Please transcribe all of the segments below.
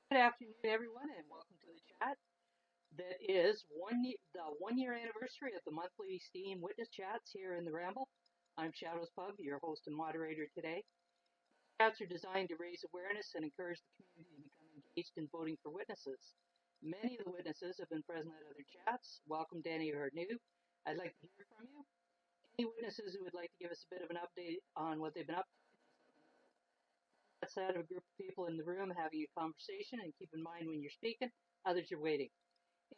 Good afternoon, everyone, and welcome to the chat. That is the 1 year anniversary of the monthly Steam Witness Chats here in the Ramble. I'm Shadows Pub, your host and moderator today. Chats are designed to raise awareness and encourage the community to become engaged in voting for witnesses. Many of the witnesses have been present at other chats. Welcome to any who are new. I'd like to hear from you. Any witnesses who would like to give us a bit of an update on what they've been up to. That's out of a group of people in the room having a conversation, and keep in mind when you're speaking, others are waiting.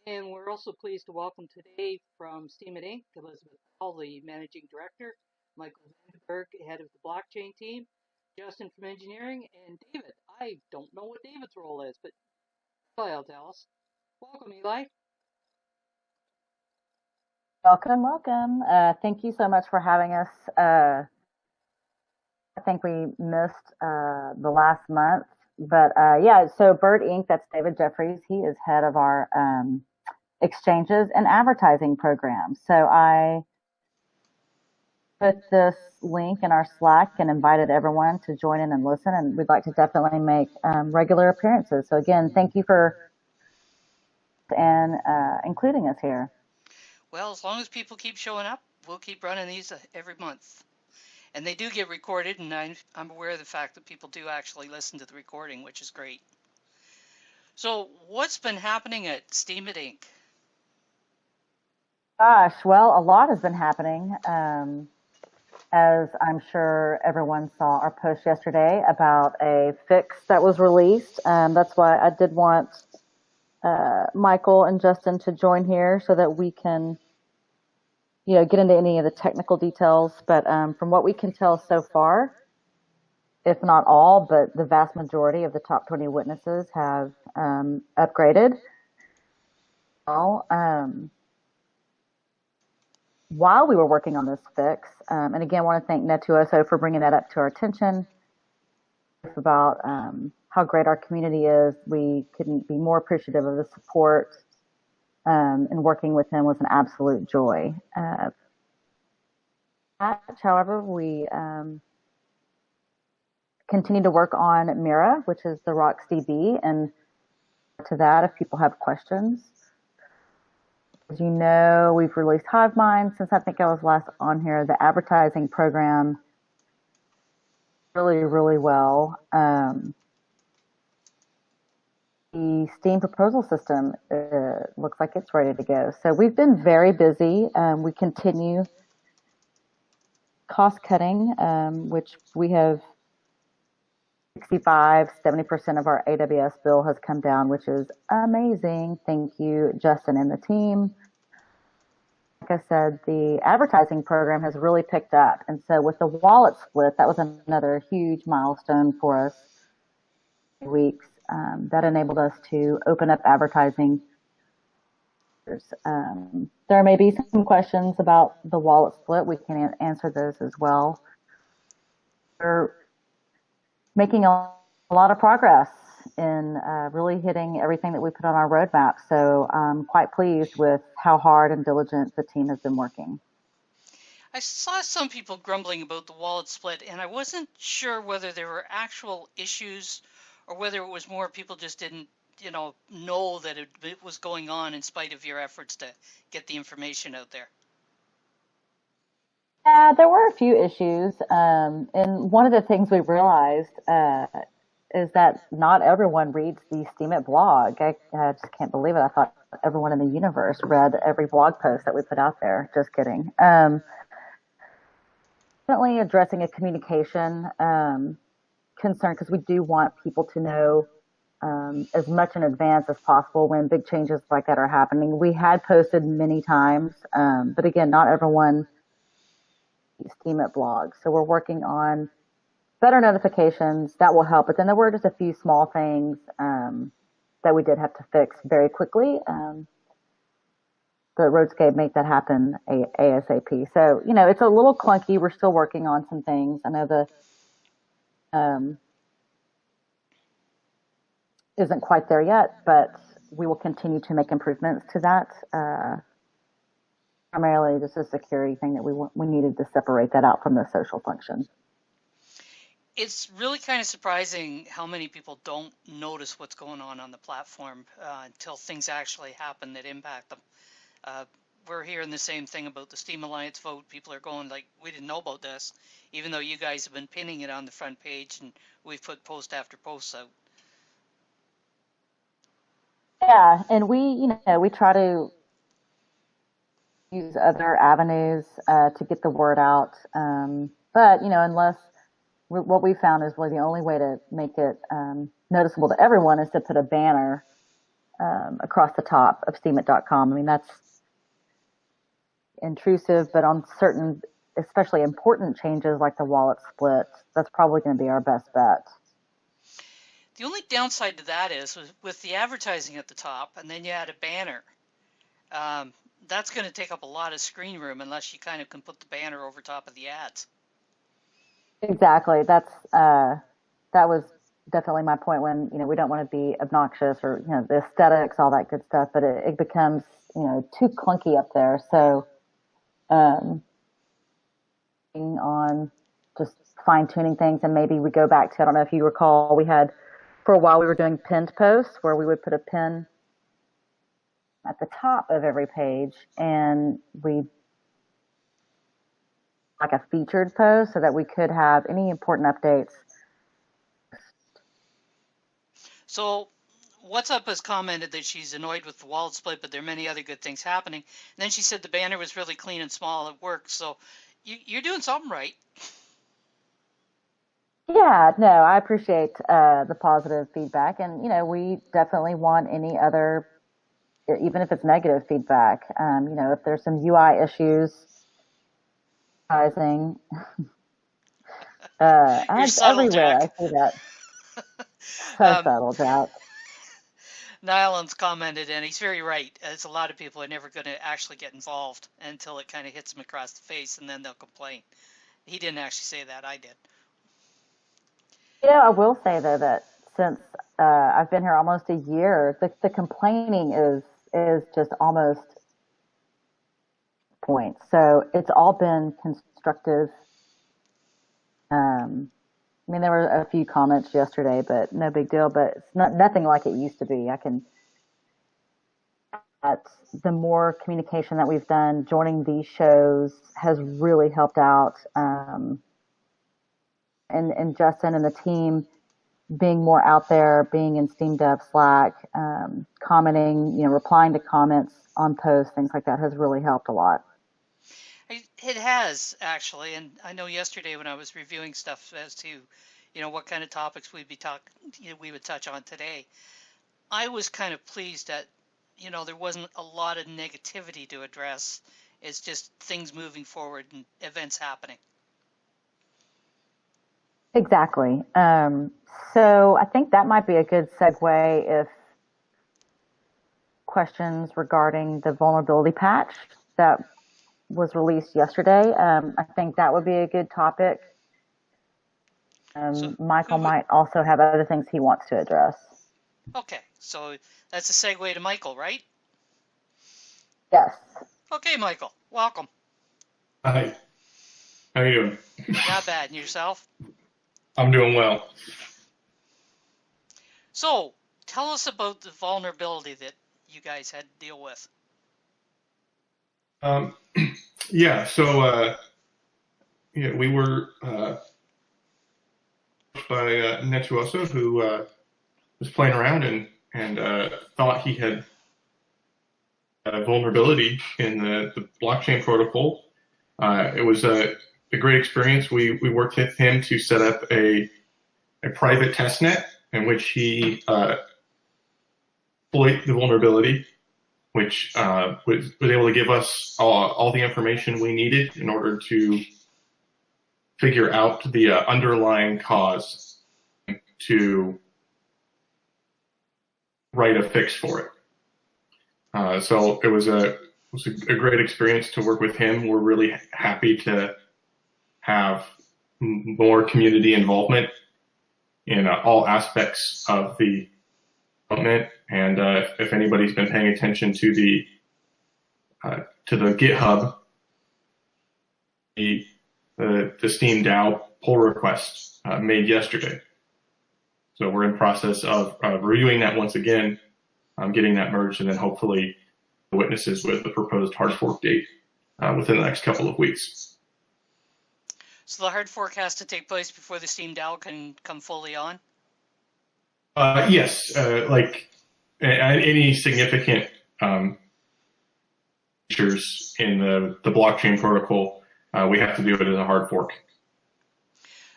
And we're also pleased to welcome today from Steam It Inc. Elizabeth Hall, the Managing Director, Michael Vandenberg, Head of the Blockchain Team, Justin from Engineering, and David. I don't know what David's role is, but Eli will tell us. Welcome, Eli. Welcome, welcome. Thank you so much for having us. I think we missed the last month, but yeah, so Bird Inc., that's David Jeffries. He is head of our exchanges and advertising program. So I put this link in our Slack and invited everyone to join in and listen, and we'd like to definitely make regular appearances. So again, thank you for including us here. Well, as long as people keep showing up, we'll keep running these every month. And they do get recorded, and I'm aware of the fact that people do actually listen to the recording, which is great. So what's been happening at Steam It Inc.? Gosh, well, a lot has been happening. As I'm sure everyone saw our post yesterday about a fix that was released. That's why I did want Michael and Justin to join here so that we can, get into any of the technical details. But from what we can tell so far, if not all, but the vast majority of the top 20 witnesses have upgraded. While we were working on this fix, and again, I want to thank Net2SO for bringing that up to our attention about how great our community is. We couldn't be more appreciative of the support, and working with them was an absolute joy. However, we continue to work on Mira, which is the RocksDB, and to that, if people have questions. As you know, we've released HiveMind since I think I was last on here. The advertising program really well. The Steam proposal system looks like it's ready to go. So we've been very busy. We continue cost cutting, which we have 65-70% of our AWS bill has come down, which is amazing. Thank you, Justin and the team. Like I said, the advertising program has really picked up. And so with the wallet split, that was another huge milestone for us. Weeks that enabled us to open up advertising. There may be some questions about the wallet split. We can answer those as well. We're making a lot of progress in really hitting everything that we put on our roadmap. So I'm quite pleased with how hard and diligent the team has been working. I saw some people grumbling about the wallet split, and I wasn't sure whether there were actual issues or whether it was more people just didn't, know that it was going on in spite of your efforts to get the information out there. There were a few issues. And one of the things we realized is that not everyone reads the Steam It blog. I just can't believe it. I thought everyone in the universe read every blog post that we put out there. Just kidding. Definitely addressing a communication concern, because we do want people to know as much in advance as possible when big changes like that are happening. We had posted many times, but again, not everyone Steam It blog. So we're working on better notifications that will help. But then there were just a few small things that we did have to fix very quickly. The Roadscape make that happen ASAP. So, it's a little clunky. We're still working on some things. I know the isn't quite there yet, but we will continue to make improvements to that. Primarily just a security thing that we needed to separate that out from the social function. It's really kind of surprising how many people don't notice what's going on the platform until things actually happen that impact them. Uh, we're hearing the same thing about the Steam Alliance vote. People are going like, we didn't know about this, even though you guys have been pinning it on the front page and we've put post after post out. Yeah, and we try to use other avenues to get the word out. But unless what we found is really the only way to make it noticeable to everyone is to put a banner across the top of steamit.com. I mean, that's intrusive, but on certain, especially important changes like the wallet split, that's probably going to be our best bet. The only downside to that is with the advertising at the top, and then you add a banner. That's going to take up a lot of screen room unless you kind of can put the banner over top of the ads. Exactly. That was definitely my point when, we don't want to be obnoxious or, the aesthetics, all that good stuff, but it becomes, too clunky up there. So, on just fine tuning things, and maybe we go back to, I don't know if you recall, for a while we were doing pinned posts where we would put a pin at the top of every page and we like a featured post so that we could have any important updates. So What's Up has commented that she's annoyed with the wallet split, but there are many other good things happening. And then she said the banner was really clean and small. It worked. So you're doing something right. Yeah, no, I appreciate the positive feedback, and we definitely want any other, even if it's negative feedback. If there's some UI issues, You're subtle, everywhere Jack. I see that. So subtle, Jack. Nylan's commented, and he's very right, as a lot of people are never going to actually get involved until it kind of hits them across the face, and then they'll complain. He didn't actually say that. I did. I will say though that since I've been here almost a year, the complaining is just almost point. So it's all been constructive. There were a few comments yesterday, but no big deal. But it's nothing like it used to be. The more communication that we've done, joining these shows has really helped out. And Justin and the team being more out there, being in Steam Dev Slack, commenting, replying to comments on posts, things like that has really helped a lot. It has, actually, and I know yesterday when I was reviewing stuff as to, what kind of topics we would touch on today, I was kind of pleased that, there wasn't a lot of negativity to address. It's just things moving forward and events happening. Exactly. So I think that might be a good segue if questions regarding the vulnerability patch that was released yesterday. I think that would be a good topic. Michael might also have other things he wants to address. Okay, so that's a segue to Michael, right? Yes. Okay, Michael, welcome. Hi. How you doing? Not bad. And yourself? I'm doing well. So, tell us about the vulnerability that you guys had to deal with. Yeah, so we were by Netuoso, who was playing around and thought he had a vulnerability in the blockchain protocol. It was a great experience. We worked with him to set up a private testnet in which he exploited the vulnerability, which was able to give us all the information we needed in order to figure out the underlying cause to write a fix for it. So it was a great experience to work with him. We're really happy to have more community involvement in all aspects of the development. And if anybody's been paying attention to the GitHub, the Steam DAO pull request made yesterday. So we're in process of reviewing that once again, getting that merged, and then hopefully the witnesses with the proposed hard fork date within the next couple of weeks. So the hard fork has to take place before the Steam DAO can come fully on? Yes, like any significant features in the blockchain protocol, we have to do it as a hard fork.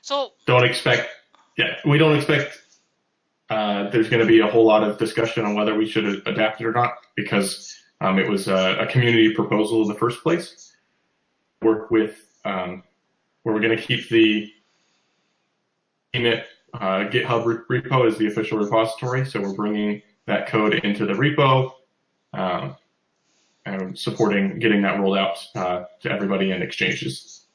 So we don't expect there's going to be a whole lot of discussion on whether we should adapt it or not, because it was a community proposal in the first place. Work with where we're going to keep the GitHub repo as the official repository, so we're bringing that code into the repo and supporting getting that rolled out to everybody in exchanges.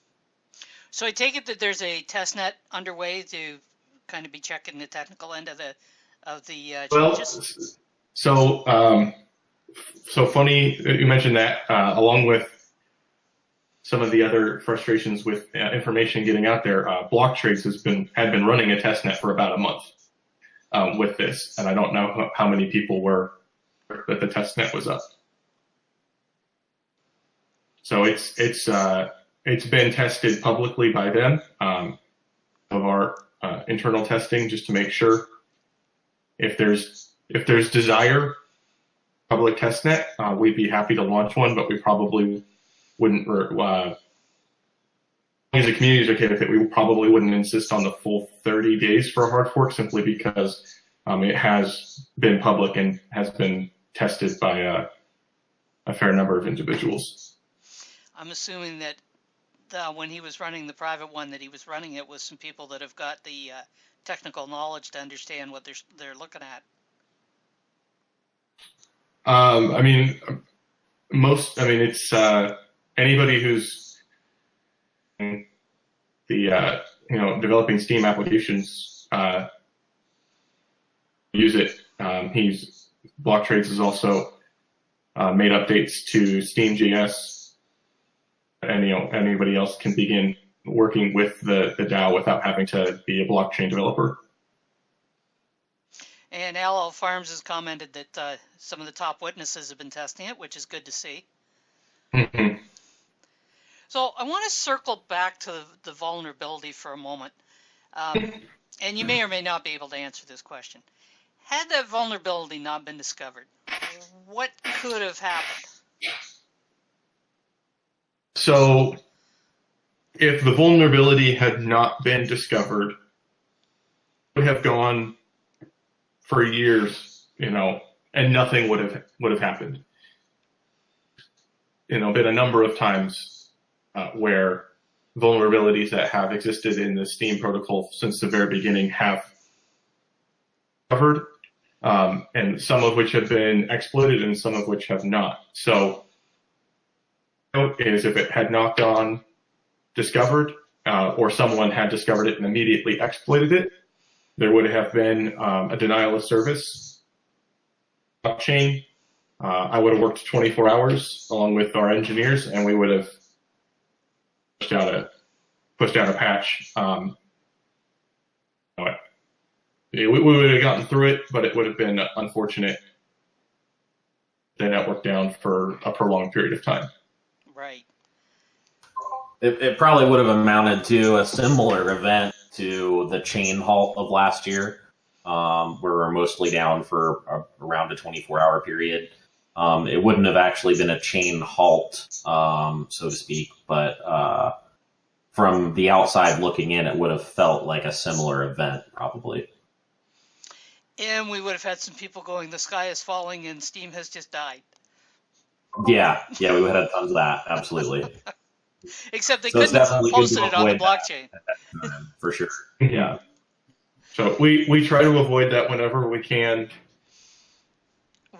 So I take it that there's a test net underway to kind of be checking the technical end of the changes? Well, so funny you mentioned that, along with some of the other frustrations with information getting out there. BlockTrades had been running a test net for about a month with this, and I don't know how many people were that the test net was up. So it's been tested publicly by them, of our internal testing, just to make sure if there's desire public test net, we'd be happy to launch one, but we probably wouldn't, as a community is okay with it, we probably wouldn't insist on the full 30 days for a hard fork, simply because it has been public and has been tested by a fair number of individuals. I'm assuming that when he was running the private one, that he was running it with some people that have got the technical knowledge to understand what they're looking at. It's anybody who's developing Steam applications use it. BlockTrades has also made updates to Steam.js, and anybody else can begin working with the DAO without having to be a blockchain developer. And LL Farms has commented that some of the top witnesses have been testing it, which is good to see. Mm-hmm. So I want to circle back to the vulnerability for a moment. And you may or may not be able to answer this question. Had that vulnerability not been discovered, what could have happened? So if the vulnerability had not been discovered, it would have gone for years, and nothing would have happened. Been a number of times where vulnerabilities that have existed in the Steam protocol since the very beginning have covered, and some of which have been exploited and some of which have not. So is if it had not gone discovered, or someone had discovered it and immediately exploited it, there would have been a denial of service blockchain. I would have worked 24 hours along with our engineers, and we would have pushed out a patch. We would have gotten through it, but it would have been unfortunate the network down for a prolonged period of time. Right. It probably would have amounted to a similar event to the chain halt of last year, where we're mostly down for around a 24-hour period. It wouldn't have actually been a chain halt, so to speak, but from the outside looking in, it would have felt like a similar event, probably. And we would have had some people going, the sky is falling and Steam has just died. Yeah, we would have had tons of that, absolutely. Except they couldn't have posted it on the blockchain. For sure, yeah. So we try to avoid that whenever we can.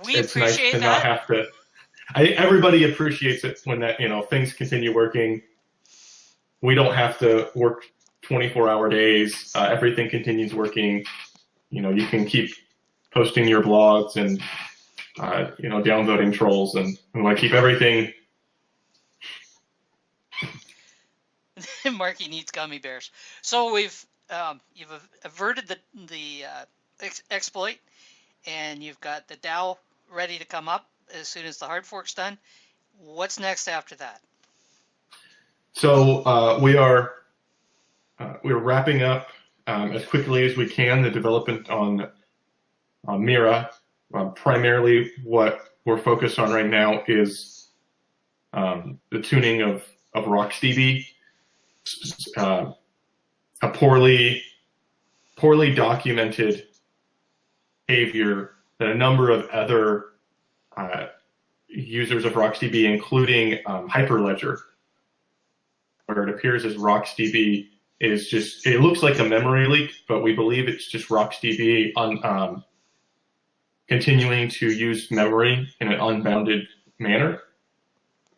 It's nice to not have to. Everybody appreciates it when that things continue working. We don't have to work 24-hour days. Everything continues working. You can keep posting your blogs and downvoting trolls, and we want to keep everything. Marky needs gummy bears. So we've averted the exploit, and you've got the DAO ready to come up as soon as the hard fork's done. What's next after that? So we're wrapping up as quickly as we can the development on Mira. Primarily, what we're focused on right now is the tuning of RocksDB. A poorly documented behavior that a number of other users of RocksDB, including Hyperledger, where it appears as RocksDB is just, it looks like a memory leak, but we believe it's just RocksDB on continuing to use memory in an unbounded manner.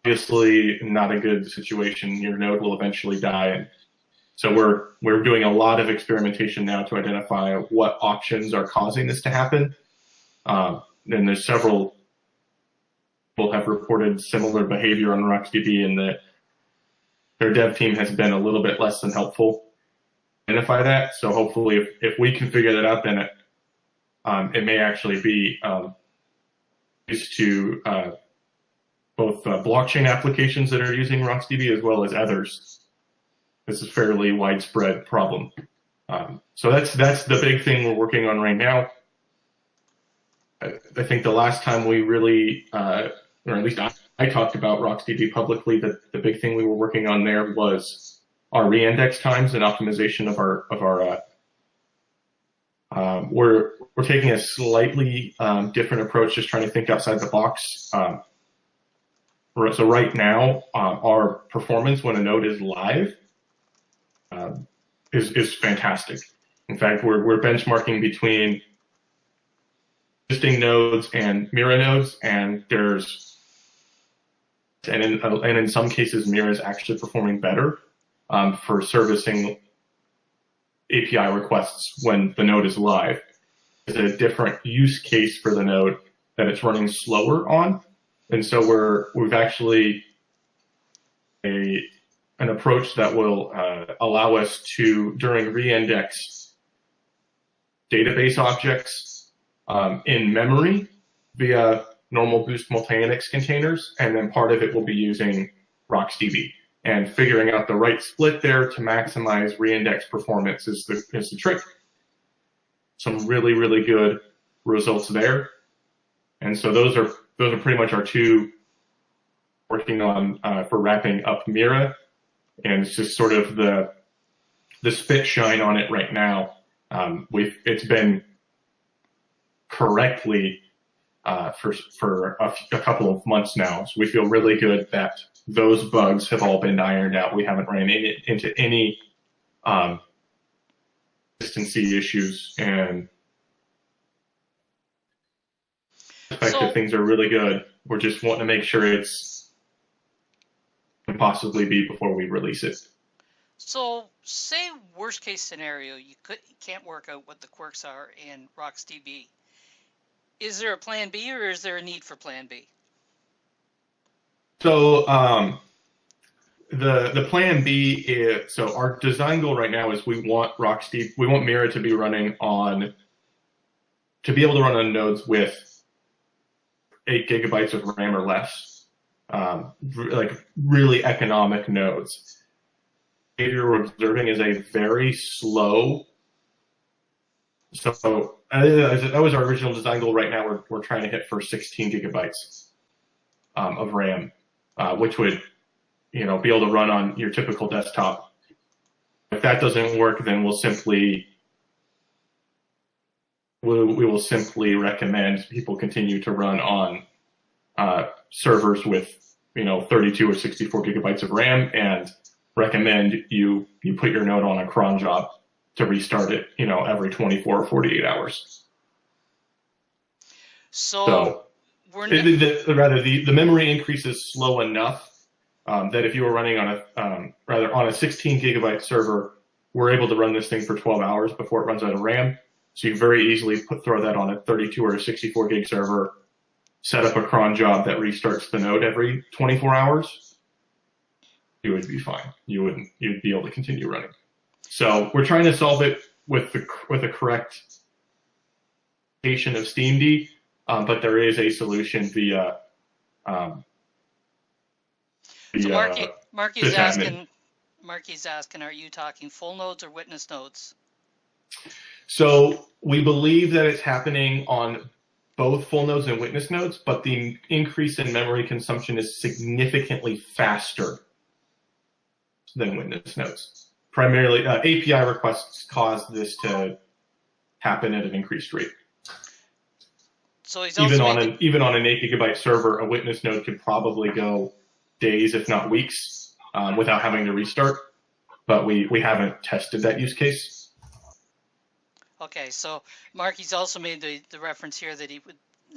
Obviously, not a good situation. Your node will eventually die. And so we're doing a lot of experimentation now to identify what options are causing this to happen. And there's several people have reported similar behavior on RocksDB, and that their dev team has been a little bit less than helpful to identify that. So hopefully, if we can figure that out, then it may actually be used to both blockchain applications that are using RocksDB as well as others. This is a fairly widespread problem. So that's the big thing we're working on right now. I think the last time we really, or at least I talked about RocksDB publicly, the big thing we were working on there was our reindex times and optimization of our we're taking a slightly different approach, just trying to think outside the box. So right now, our performance when a node is live is fantastic. In fact, we're benchmarking between existing nodes and Mira nodes, and in some cases Mira is actually performing better for servicing API requests when the node is live. It's a different use case for the node that it's running slower on. And so we've actually an approach that will allow us to, during reindex database objects in memory via normal boost multi-index containers, and then part of it will be using RocksDB. And figuring out the right split there to maximize reindex performance is the trick. Some really, really good results there. And so those are pretty much our two working on for wrapping up Mira, and it's just sort of the spit shine on it right now. It's been correctly for a couple of months now, so we feel really good that those bugs have all been ironed out. We haven't ran into any consistency issues, and effective things are really good. We're just wanting to make sure it's can possibly be before we release it. So say worst case scenario, you can't work out what the quirks are in RocksDB. Is there a plan B, or is there a need for plan B? So the plan B is, so our design goal right now is we want Mira to be running on, to be able to run on nodes with 8 gigabytes of RAM or less, like really economic nodes. The behavior we're observing is a very slow. So that was our original design goal. Right now, we're trying to hit for 16 gigabytes of RAM, which would, be able to run on your typical desktop. If that doesn't work, then we will simply recommend people continue to run on servers with 32 or 64 gigabytes of RAM, and recommend you put your node on a cron job to restart it, every 24 or 48 hours. So the memory increase is slow enough that if you were running on a 16 gigabyte server, we're able to run this thing for 12 hours before it runs out of RAM. So you very easily throw that on a 32 or a 64 gig server, set up a cron job that restarts the node every 24 hours. You would be fine. You'd be able to continue running. So we're trying to solve it with the correct patient of SteamD, but there is a solution via So Marky's sysadmin. asking, are you talking full nodes or witness nodes? So we believe that it's happening on both full nodes and witness nodes, but the increase in memory consumption is significantly faster than witness nodes. Primarily, API requests cause this to happen at an increased rate. So he's even on an 8 gigabyte server, a witness node could probably go days, if not weeks, without having to restart. But we haven't tested that use case. Okay, so Marky's also made the reference here that he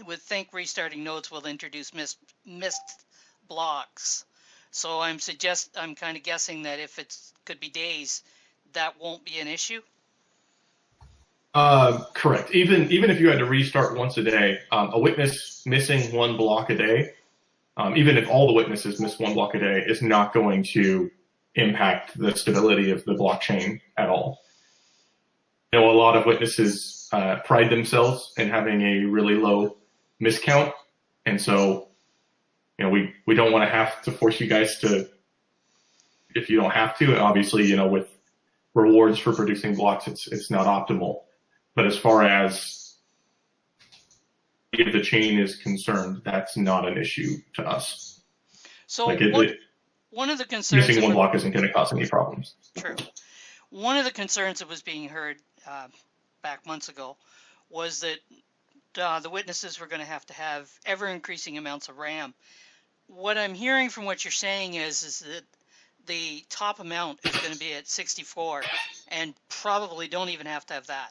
would think restarting nodes will introduce missed blocks. So I'm kind of guessing that if it could be days, that won't be an issue. Correct. Even if you had to restart once a day, a witness missing one block a day, even if all the witnesses miss one block a day, is not going to impact the stability of the blockchain at all. You know, a lot of witnesses pride themselves in having a really low miscount, and so you know we don't want to have to force you guys to, if you don't have to. And obviously, you know, with rewards for producing blocks, it's not optimal. But as far as if the chain is concerned, that's not an issue to us. So one of the concerns missing one block isn't going to cause any problems. True. One of the concerns that was being heard back months ago was that the witnesses were going to have ever-increasing amounts of RAM. What I'm hearing from what you're saying is that the top amount is going to be at 64 and probably don't even have to have that.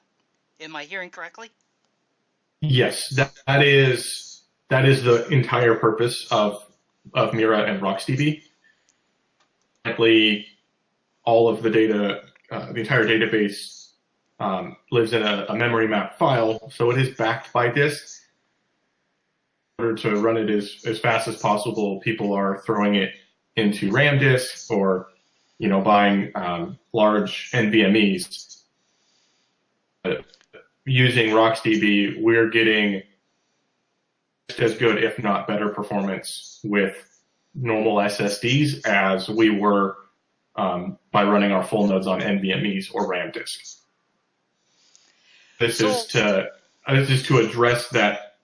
Am I hearing correctly? Yes, that is the entire purpose of Mira and RocksDB. Likely, all of the data, the entire database lives in a memory map file, so it is backed by disk. In order to run it as fast as possible, people are throwing it into RAM disks or, you know, buying large NVMEs. Using RocksDB, we're getting just as good, if not better, performance with normal SSDs as we were by running our full nodes on NVMEs or RAM disks. This is to address that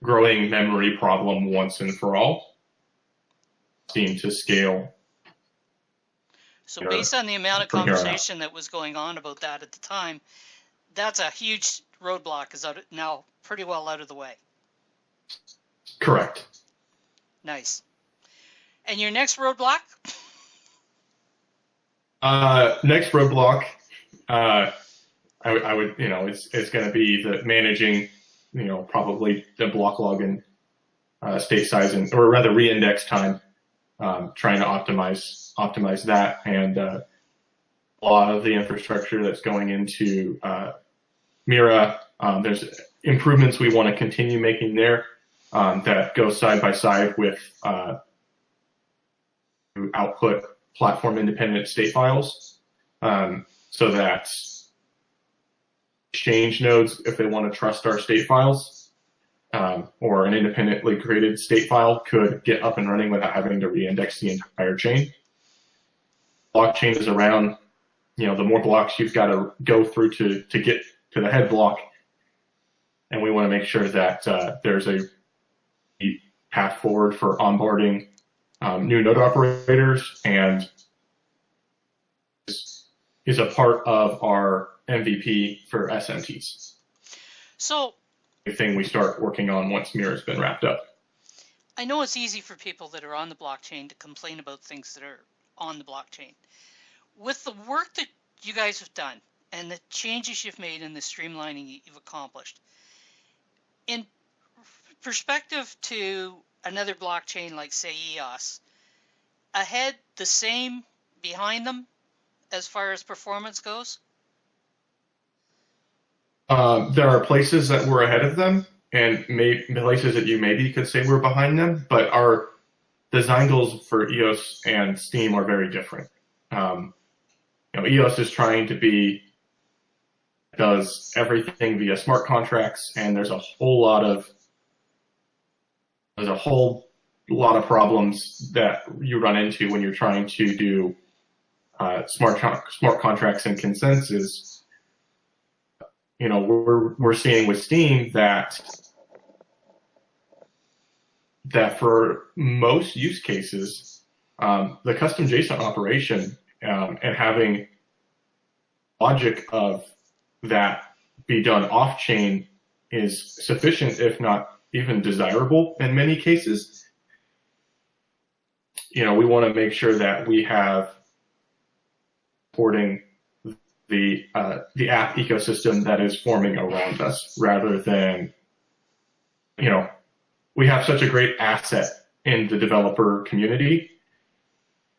growing memory problem once and for all. Seem to scale. So based on the amount of conversation that was going on about that at the time, that's a huge roadblock is now pretty well out of the way. Correct. Nice. And your next roadblock? Next roadblock, I would, you know, it's going to be the managing, you know, probably the block log and state size or rather reindex time, trying to optimize that, and a lot of the infrastructure that's going into Mira. There's improvements we want to continue making there that go side by side with output platform independent state files, so that exchange nodes, if they want to trust our state files, or an independently created state file, could get up and running without having to reindex the entire chain. Blockchain is around, you know, the more blocks you've got to go through to get to the head block, and we want to make sure that there's a path forward for onboarding new node operators, and is a part of our MVP for SMTs. So, a thing we start working on once Mira's been wrapped up. I know it's easy for people that are on the blockchain to complain about things that are on the blockchain. With the work that you guys have done and the changes you've made and the streamlining you've accomplished, in perspective to another blockchain like, say, EOS, ahead, the same, behind them, as far as performance goes? There are places that we're ahead of them, and places that you maybe could say we're behind them, but our design goals for EOS and Steam are very different. EOS is trying to does everything via smart contracts, and there's a whole lot of problems that you run into when you're trying to do smart contracts and consensus. We're seeing with Steam that for most use cases, the custom JSON operation and having logic of that be done off-chain is sufficient, if not even desirable in many cases. We want to make sure that we have supporting the app ecosystem that is forming around us, rather than, we have such a great asset in the developer community.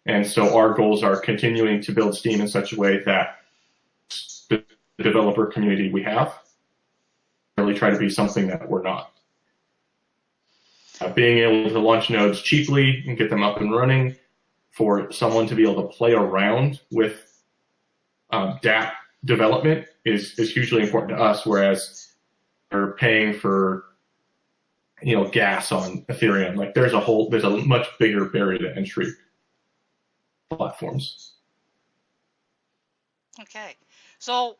And so our goals are continuing to build Steam in such a way that the developer community we have really try to be something that we're not. Being able to launch nodes cheaply and get them up and running, for someone to be able to play around with dApp development is hugely important to us, whereas we're paying for gas on Ethereum. Like there's a much bigger barrier to entry platforms. Okay, so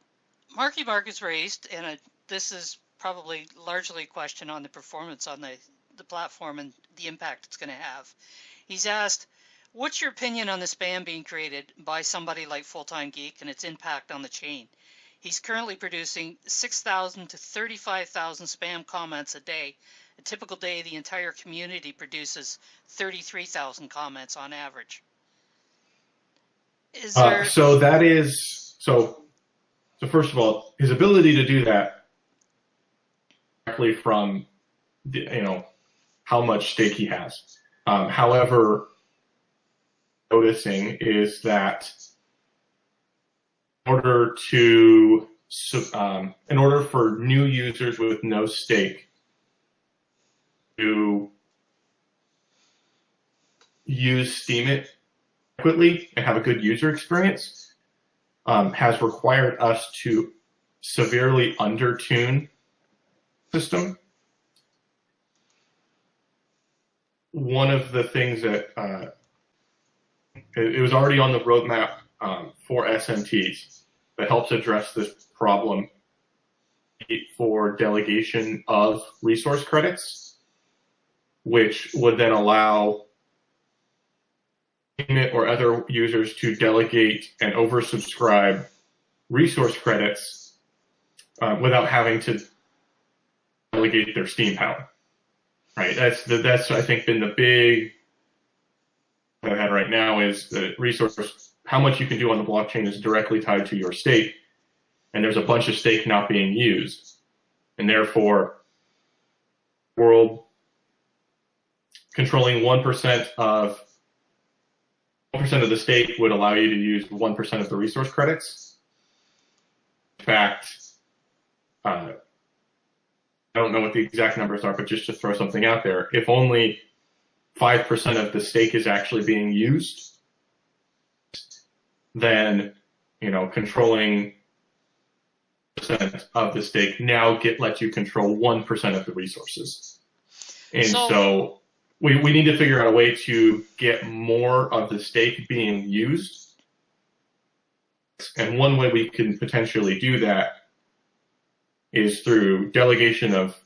Marky Mark is raised, and this is probably largely a question on the performance on the platform and the impact it's going to have. He's asked, what's your opinion on the spam being created by somebody like Full-Time Geek and its impact on the chain? He's currently producing 6,000 to 35,000 spam comments a day. A typical day, the entire community produces 33,000 comments on average. Is there... So first of all, his ability to do that directly from how much stake he has. However, noticing is that in order for new users with no stake to use Steemit adequately and have a good user experience, has required us to severely undertune the system. One of the things that it was already on the roadmap for SMTs that helps address this problem for delegation of resource credits, which would then allow or other users to delegate and oversubscribe resource credits without having to delegate their Steam power. Right. That's I think been the big that I had right now is the resource. How much you can do on the blockchain is directly tied to your stake, and there's a bunch of stake not being used, and therefore, world controlling 1% of the stake would allow you to use 1% of the resource credits. In fact, I don't know what the exact numbers are, but just to throw something out there, if only 5% of the stake is actually being used, then controlling percent of the stake now lets you control 1% of the resources. And so we need to figure out a way to get more of the stake being used. And one way we can potentially do that is through delegation of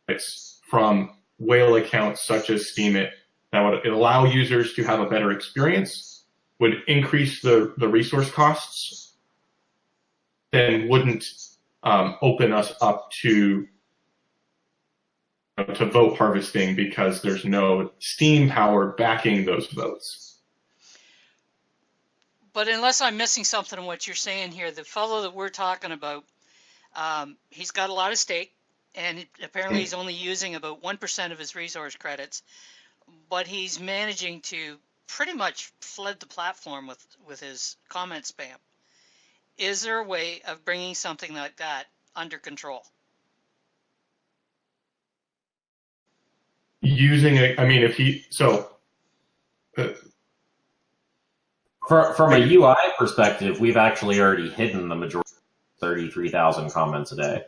it's from whale accounts such as Steemit that would allow users to have a better experience, would increase the resource costs, then wouldn't open us up to vote harvesting because there's no Steam power backing those votes. But unless I'm missing something in what you're saying here, the fellow that we're talking about, he's got a lot of stake, and apparently he's only using about 1% of his resource credits, but he's managing to pretty much flood the platform with his comment spam. Is there a way of bringing something like that under control? From a UI perspective, we've actually already hidden the majority of 33,000 comments a day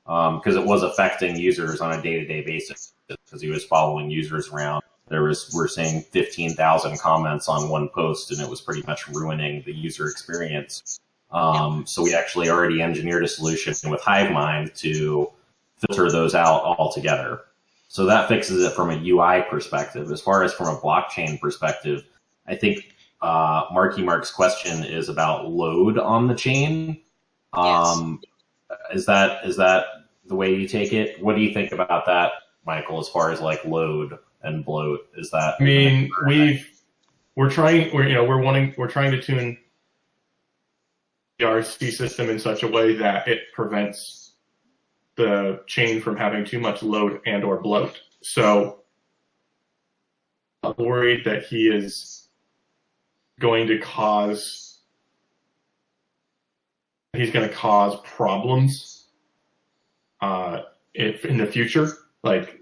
because it was affecting users on a day-to-day basis because he was following users around. We're seeing 15,000 comments on one post, and it was pretty much ruining the user experience. So we actually already engineered a solution with HiveMind to filter those out altogether. So that fixes it from a UI perspective. As far as from a blockchain perspective, I think Marky Mark's question is about load on the chain. Yes. Is that the way you take it? What do you think about that, Michael, as far as like load and bloat? Is that? I mean, we're trying to tune the RC system in such a way that it prevents the chain from having too much load and or bloat. So I'm worried that he is going to cause problems in the future. Like,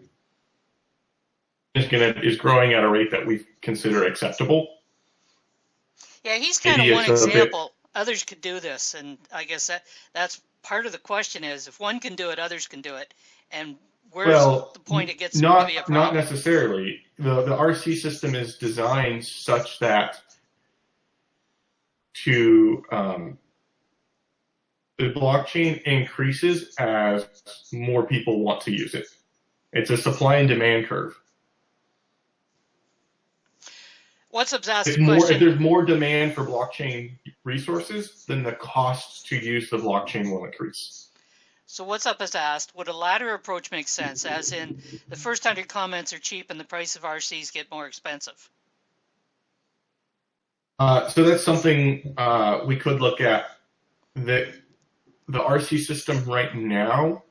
is growing at a rate that we consider acceptable. Yeah, he's kind of one example. Others could do this, and I guess that's part of the question is if one can do it, others can do it. And where's the point it gets to be a problem? Not necessarily. The RC system is designed such that the blockchain increases as more people want to use it. It's a supply and demand curve. What's up, asked If there's more demand for blockchain resources, then the cost to use the blockchain will increase. So what's up has asked, would a latter approach make sense, as in the first 100 comments are cheap and the price of RCs get more expensive? So that's something we could look at. The RC system right now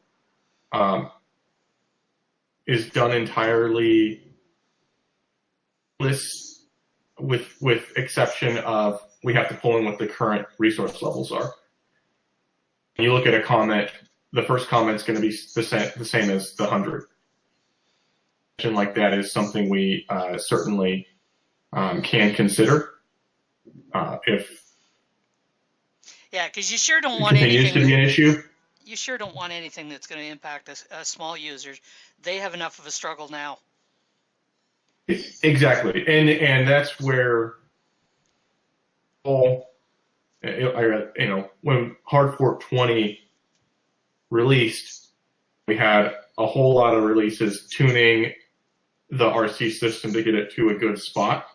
is done entirely with exception of we have to pull in what the current resource levels are. When you look at a comment, the first comment is going to be the same as the 100. Like that is something we certainly can consider because you sure don't want continues anything to be an issue. You sure don't want anything that's going to impact small users. They have enough of a struggle now. Exactly, and that's where when Hard Fork 20 released, we had a whole lot of releases tuning the RC system to get it to a good spot.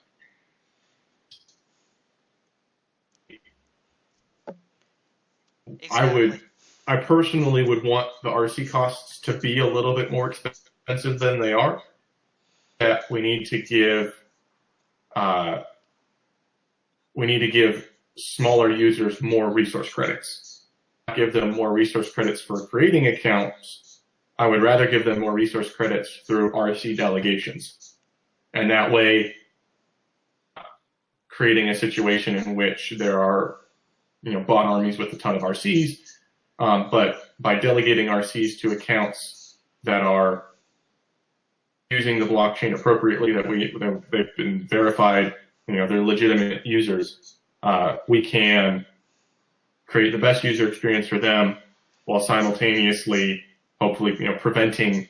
Exactly. I personally would want the RC costs to be a little bit more expensive than they are. That we need to give smaller users more resource credits. Give them more resource credits for creating accounts. I would rather give them more resource credits through RC delegations. And that way, creating a situation in which there are, bot armies with a ton of RCs, but by delegating RCs to accounts that are using the blockchain appropriately, they've been verified, they're legitimate users, we can create the best user experience for them while simultaneously, hopefully, preventing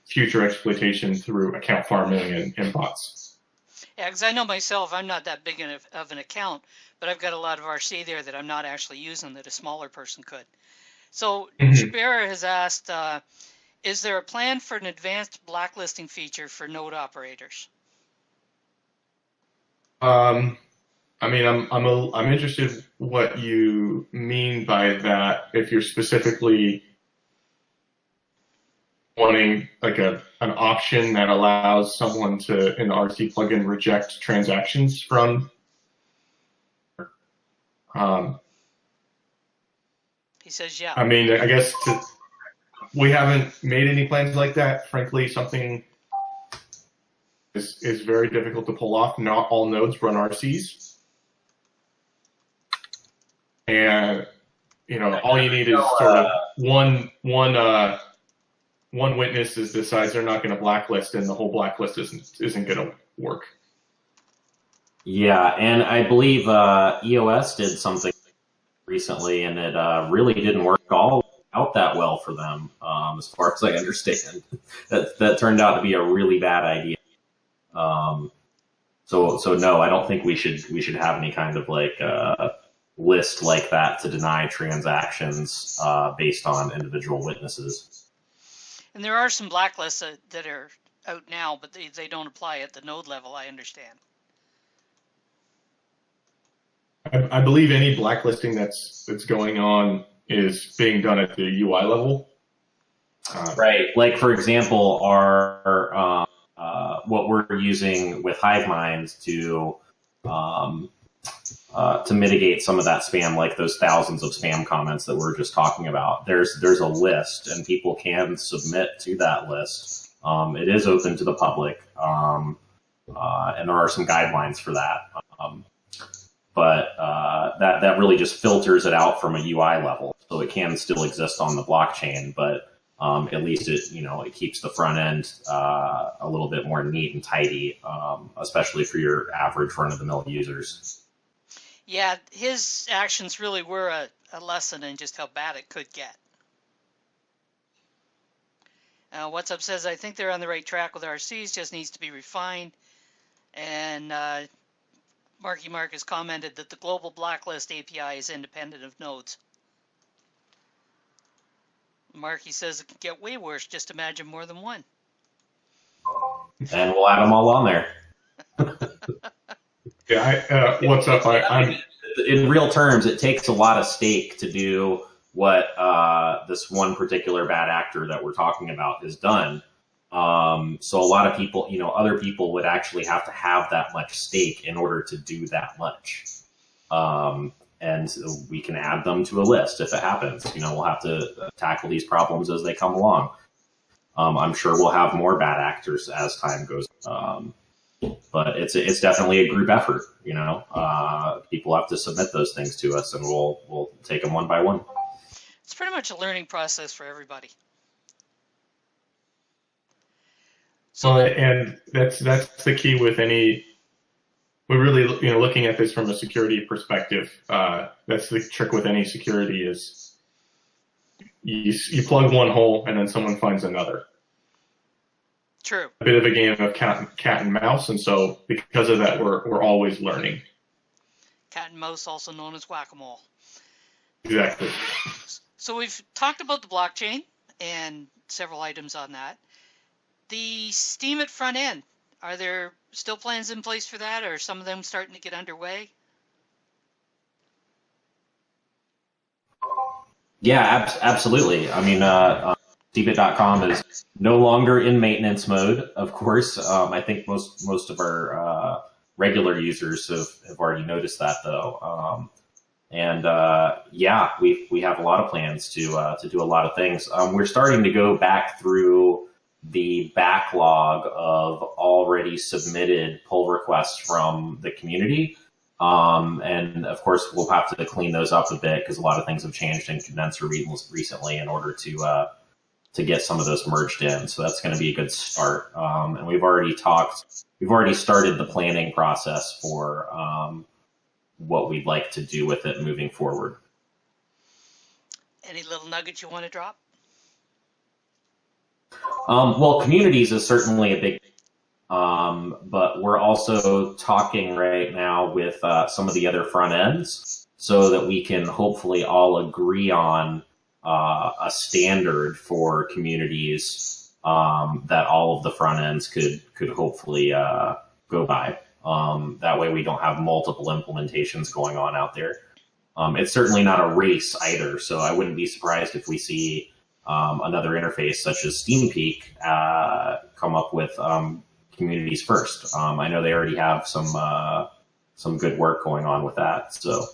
future exploitation through account farming and bots. Yeah, because I know myself, I'm not that big of an account, but I've got a lot of RC there that I'm not actually using that a smaller person could. So Jabera has asked, is there a plan for an advanced blacklisting feature for node operators? I'm interested what you mean by that. If you're specifically wanting like an option that allows someone to in the RC plugin reject transactions from. He says, yeah. I mean, I guess we haven't made any plans like that. Frankly, something is very difficult to pull off. Not all nodes run RCs. And, all you need is sort of one witness decides they're not going to blacklist, and the whole blacklist isn't going to work. Yeah, and I believe EOS did something recently, and it really didn't work all out that well for them, as far as I understand. That turned out to be a really bad idea. Um, so no, I don't think we should have any kind of like list like that to deny transactions based on individual witnesses. And there are some blacklists that are out now, but they don't apply at the node level, I understand. I believe any blacklisting that's going on is being done at the UI level. Right. Like, for example, our what we're using with HiveMind to mitigate some of that spam, like those thousands of spam comments that we we're just talking about. There's a list, and people can submit to that list. It is open to the public, and there are some guidelines for that. But that really just filters it out from a UI level, so it can still exist on the blockchain, but at least it keeps the front end a little bit more neat and tidy, especially for your average run-of-the-mill users. Yeah, his actions really were a lesson in just how bad it could get. What's Up says, I think they're on the right track with RCs, just needs to be refined. And Marky Mark has commented that the global blacklist API is independent of nodes. Marky says it can get way worse, just imagine more than one. And we'll add them all on there. Yeah, What's Up? I'm in real terms, it takes a lot of stake to do what this one particular bad actor that we're talking about has done. So a lot of people, other people would actually have to have that much stake in order to do that much. And we can add them to a list if it happens. We'll have to tackle these problems as they come along. I'm sure we'll have more bad actors as time goes on. But it's definitely a group effort. People have to submit those things to us, and we'll take them one by one. It's pretty much a learning process for everybody. So, and that's the key with any. We're really looking at this from a security perspective. That's the trick with any security is you plug one hole and then someone finds another. True. A bit of a game of cat and mouse, and so because of that, we're always learning. Cat and mouse, also known as whack-a-mole. Exactly. So we've talked about the blockchain and several items on that. The Steam at front end, are there still plans in place for that, or are some of them starting to get underway? Yeah, absolutely. I mean, Steamit.com is no longer in maintenance mode, of course. I think most of our regular users have already noticed that, though. Yeah, we have a lot of plans to do a lot of things. We're starting to go back through the backlog of already submitted pull requests from the community. And of course, we'll have to clean those up a bit because a lot of things have changed in condenser recently in order to get some of those merged in. So that's going to be a good start. And we've already started the planning process for what we'd like to do with it moving forward. Any little nuggets you want to drop? Well, communities is certainly a big, but we're also talking right now with some of the other front ends so that we can hopefully all agree on a standard for communities that all of the front ends could hopefully go by. That way we don't have multiple implementations going on out there. It's certainly not a race either, so I wouldn't be surprised if we see another interface such as SteamPeak come up with communities first. I know they already have some good work going on with that. So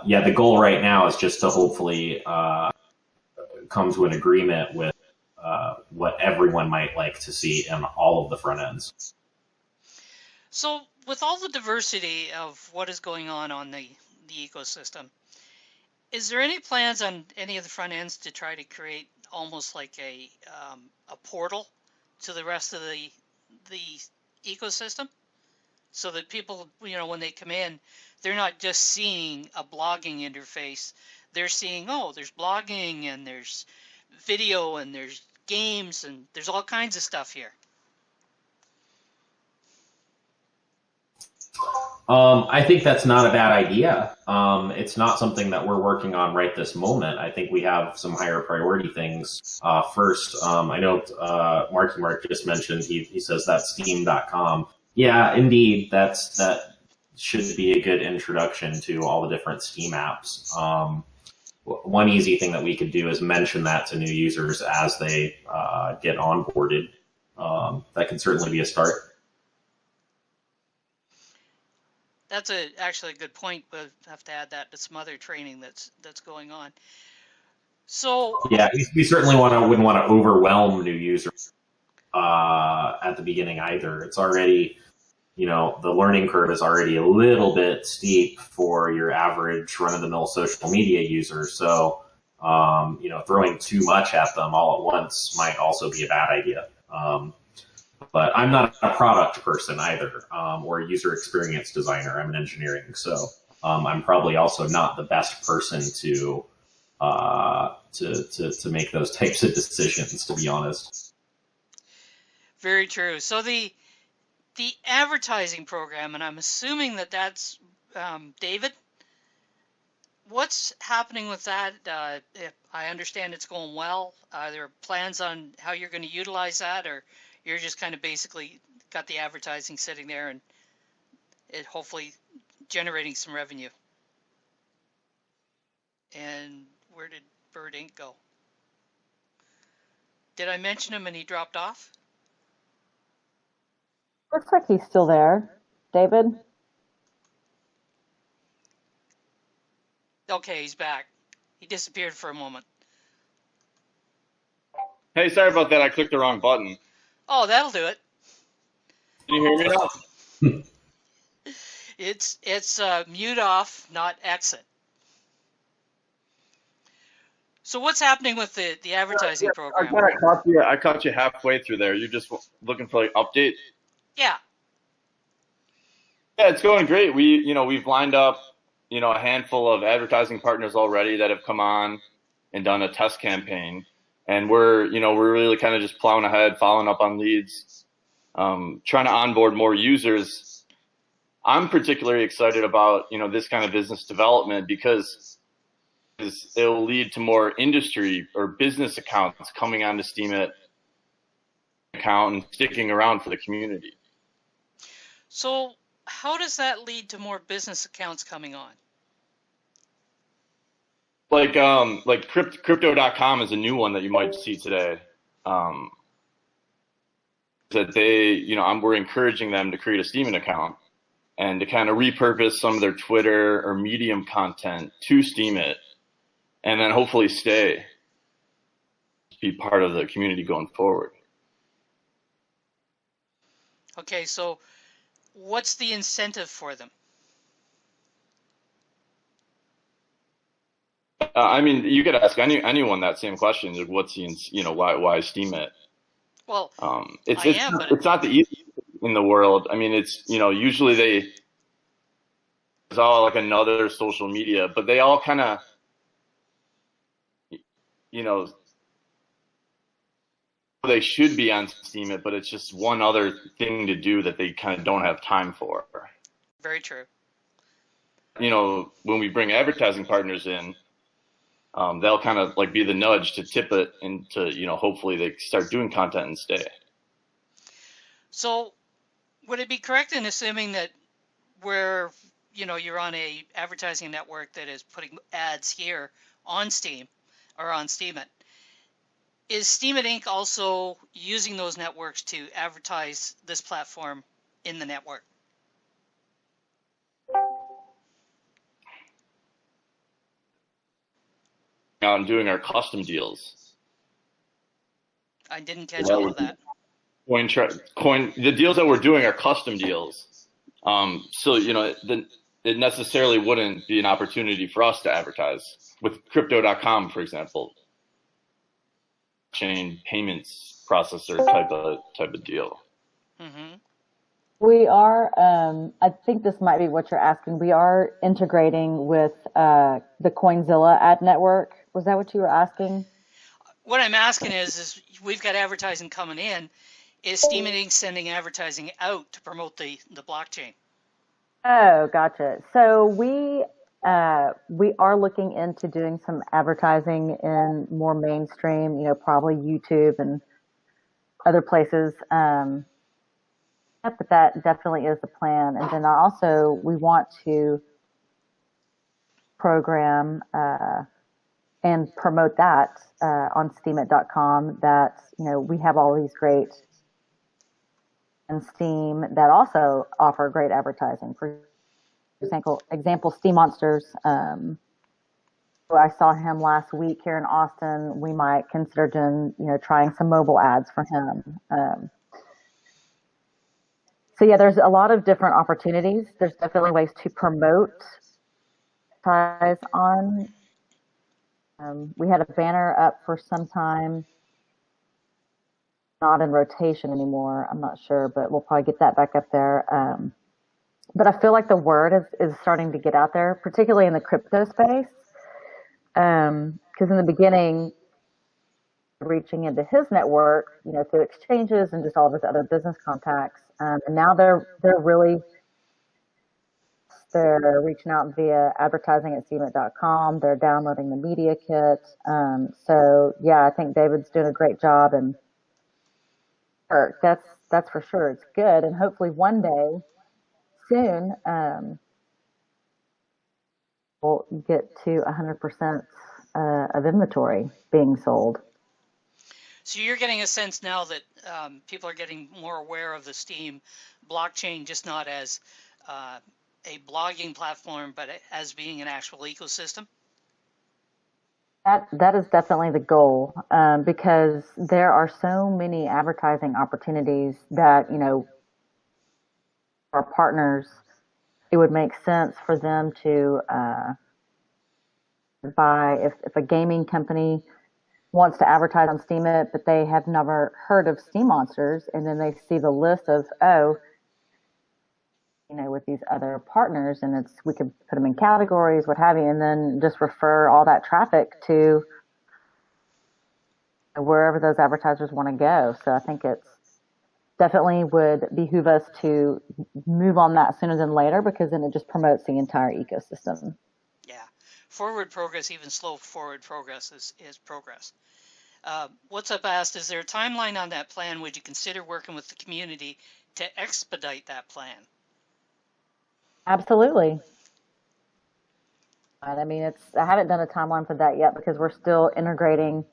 yeah, the goal right now is just to hopefully come to an agreement with what everyone might like to see in all of the front ends. So with all the diversity of what is going on the ecosystem, is there any plans on any of the front ends to try to create almost like a portal to the rest of the ecosystem? so that people, when they come in, they're not just seeing a blogging interface. They're seeing, oh, there's blogging and there's video and there's games and there's all kinds of stuff here. I think that's not a bad idea. It's not something that we're working on right this moment. I think we have some higher priority things. First, I know Mark just mentioned, he says that's Steam.com. Yeah, indeed, that should be a good introduction to all the different Steam apps. One easy thing that we could do is mention that to new users as they get onboarded. That can certainly be a start. That's actually a good point. We'll have to add that to some other training that's going on. So yeah, we certainly wouldn't want to overwhelm new users at the beginning either. It's already, the learning curve is already a little bit steep for your average run-of-the-mill social media user. So, throwing too much at them all at once might also be a bad idea. But I'm not a product person either, or a user experience designer. I'm in engineering, so I'm probably also not the best person to make those types of decisions, to be honest. very true. So the advertising program, and I'm assuming that's David. What's happening with that? If I understand it's going well. Are there plans on how you're going to utilize that, or you're just kind of basically got the advertising sitting there and it hopefully generating some revenue? And where did Bird Inc. go? Did I mention him and he dropped off? Looks like he's still there. David? Okay, he's back. He disappeared for a moment. Hey, sorry about that. I clicked the wrong button. Oh, that'll do it. Can you hear me now? It's mute off, not exit. So what's happening with the advertising program? I caught you halfway through there. You're just looking for like update? Yeah. Yeah, it's going great. We've lined up, a handful of advertising partners already that have come on and done a test campaign. And we're really kind of just plowing ahead, following up on leads, trying to onboard more users. I'm particularly excited about, this kind of business development because it'll lead to more industry or business accounts coming onto Steemit account and sticking around for the community. So how does that lead to more business accounts coming on? Like crypto.com is a new one that you might see today. That we're encouraging them to create a Steemit account and to kind of repurpose some of their Twitter or Medium content to Steemit, and then hopefully be part of the community going forward. Okay, so what's the incentive for them? You could ask anyone that same question. What's why Steemit? Well, it's not the easiest in the world. It's usually it's all like another social media, but they all kind of they should be on Steemit, but it's just one other thing to do that they kind of don't have time for. Very true. When we bring advertising partners in, they'll kind of like be the nudge to tip it into, hopefully they start doing content and stay. So would it be correct in assuming that where, you're on a advertising network that is putting ads here on Steam or on Steemit, is Steemit Inc. also using those networks to advertise this platform in the network? On doing our custom deals. I didn't catch all of that. The deals that we're doing are custom deals. So, it necessarily wouldn't be an opportunity for us to advertise. With crypto.com, for example, chain payments processor type of deal. Mm-hmm. We are, I think this might be what you're asking. We are integrating with the Coinzilla ad network. Was that what you were asking? What I'm asking is we've got advertising coming in. Is Steam sending advertising out to promote the blockchain? Oh, gotcha. So we are looking into doing some advertising in more mainstream, probably YouTube and other places. But that definitely is the plan. And then also we want to program and promote that on steamit.com that, we have all these great and Steam that also offer great advertising. For example, Steam Monsters. I saw him last week here in Austin. We might consider doing, trying some mobile ads for him. So yeah, there's a lot of different opportunities. There's definitely ways to promote ties on. We had a banner up for some time, not in rotation anymore. I'm not sure, but we'll probably get that back up there. But I feel like the word is starting to get out there, particularly in the crypto space. Because in the beginning, reaching into his network, through exchanges and just all of his other business contacts, and now they're reaching out via advertising at steamit.com. They're downloading the media kit. So yeah, I think David's doing a great job, and that's for sure. It's good, and hopefully one day soon we'll get to 100% of inventory being sold. So you're getting a sense now that people are getting more aware of the Steam blockchain, just not as a blogging platform, but as being an actual ecosystem? That is definitely the goal, because there are so many advertising opportunities that, our partners, it would make sense for them to buy, if a gaming company wants to advertise on Steemit, but they have never heard of Steam Monsters, and then they see the list of, with these other partners, and we could put them in categories, what have you, and then just refer all that traffic to wherever those advertisers want to go. So I think it's definitely would behoove us to move on that sooner than later, because then it just promotes the entire ecosystem. Yeah. Forward progress, even slow forward progress is progress. What's Up asked, is there a timeline on that plan? Would you consider working with the community to expedite that plan? Absolutely. I mean, I haven't done a timeline for that yet because we're still integrating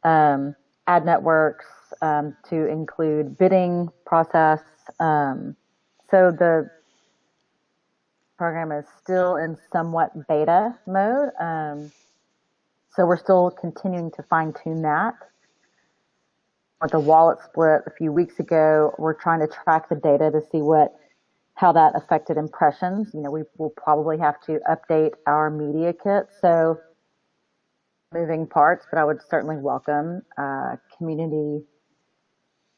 ad networks to include bidding process. So the program is still in somewhat beta mode. So we're still continuing to fine tune that. With the wallet split a few weeks ago, we're trying to track the data to see how that affected impressions. We will probably have to update our media kit. So moving parts, but I would certainly welcome community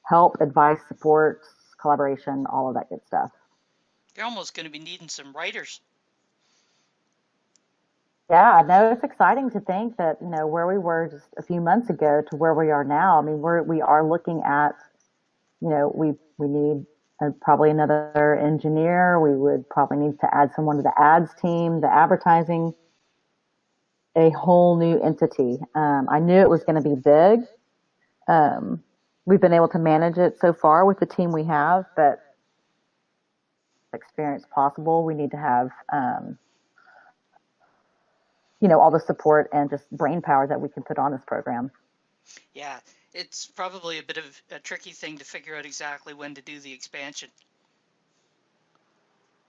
help, advice, support, collaboration, all of that good stuff. You're almost going to be needing some writers. Yeah, I know. It's exciting to think that, where we were just a few months ago to where we are now. I mean, we are looking at, we need probably another engineer. We would probably need to add someone to the ads team, the advertising, a whole new entity. I knew it was going to be big. We've been able to manage it so far with the team we have, but experience possible, we need to have, all the support and just brain power that we can put on this program. Yeah, it's probably a bit of a tricky thing to figure out exactly when to do the expansion.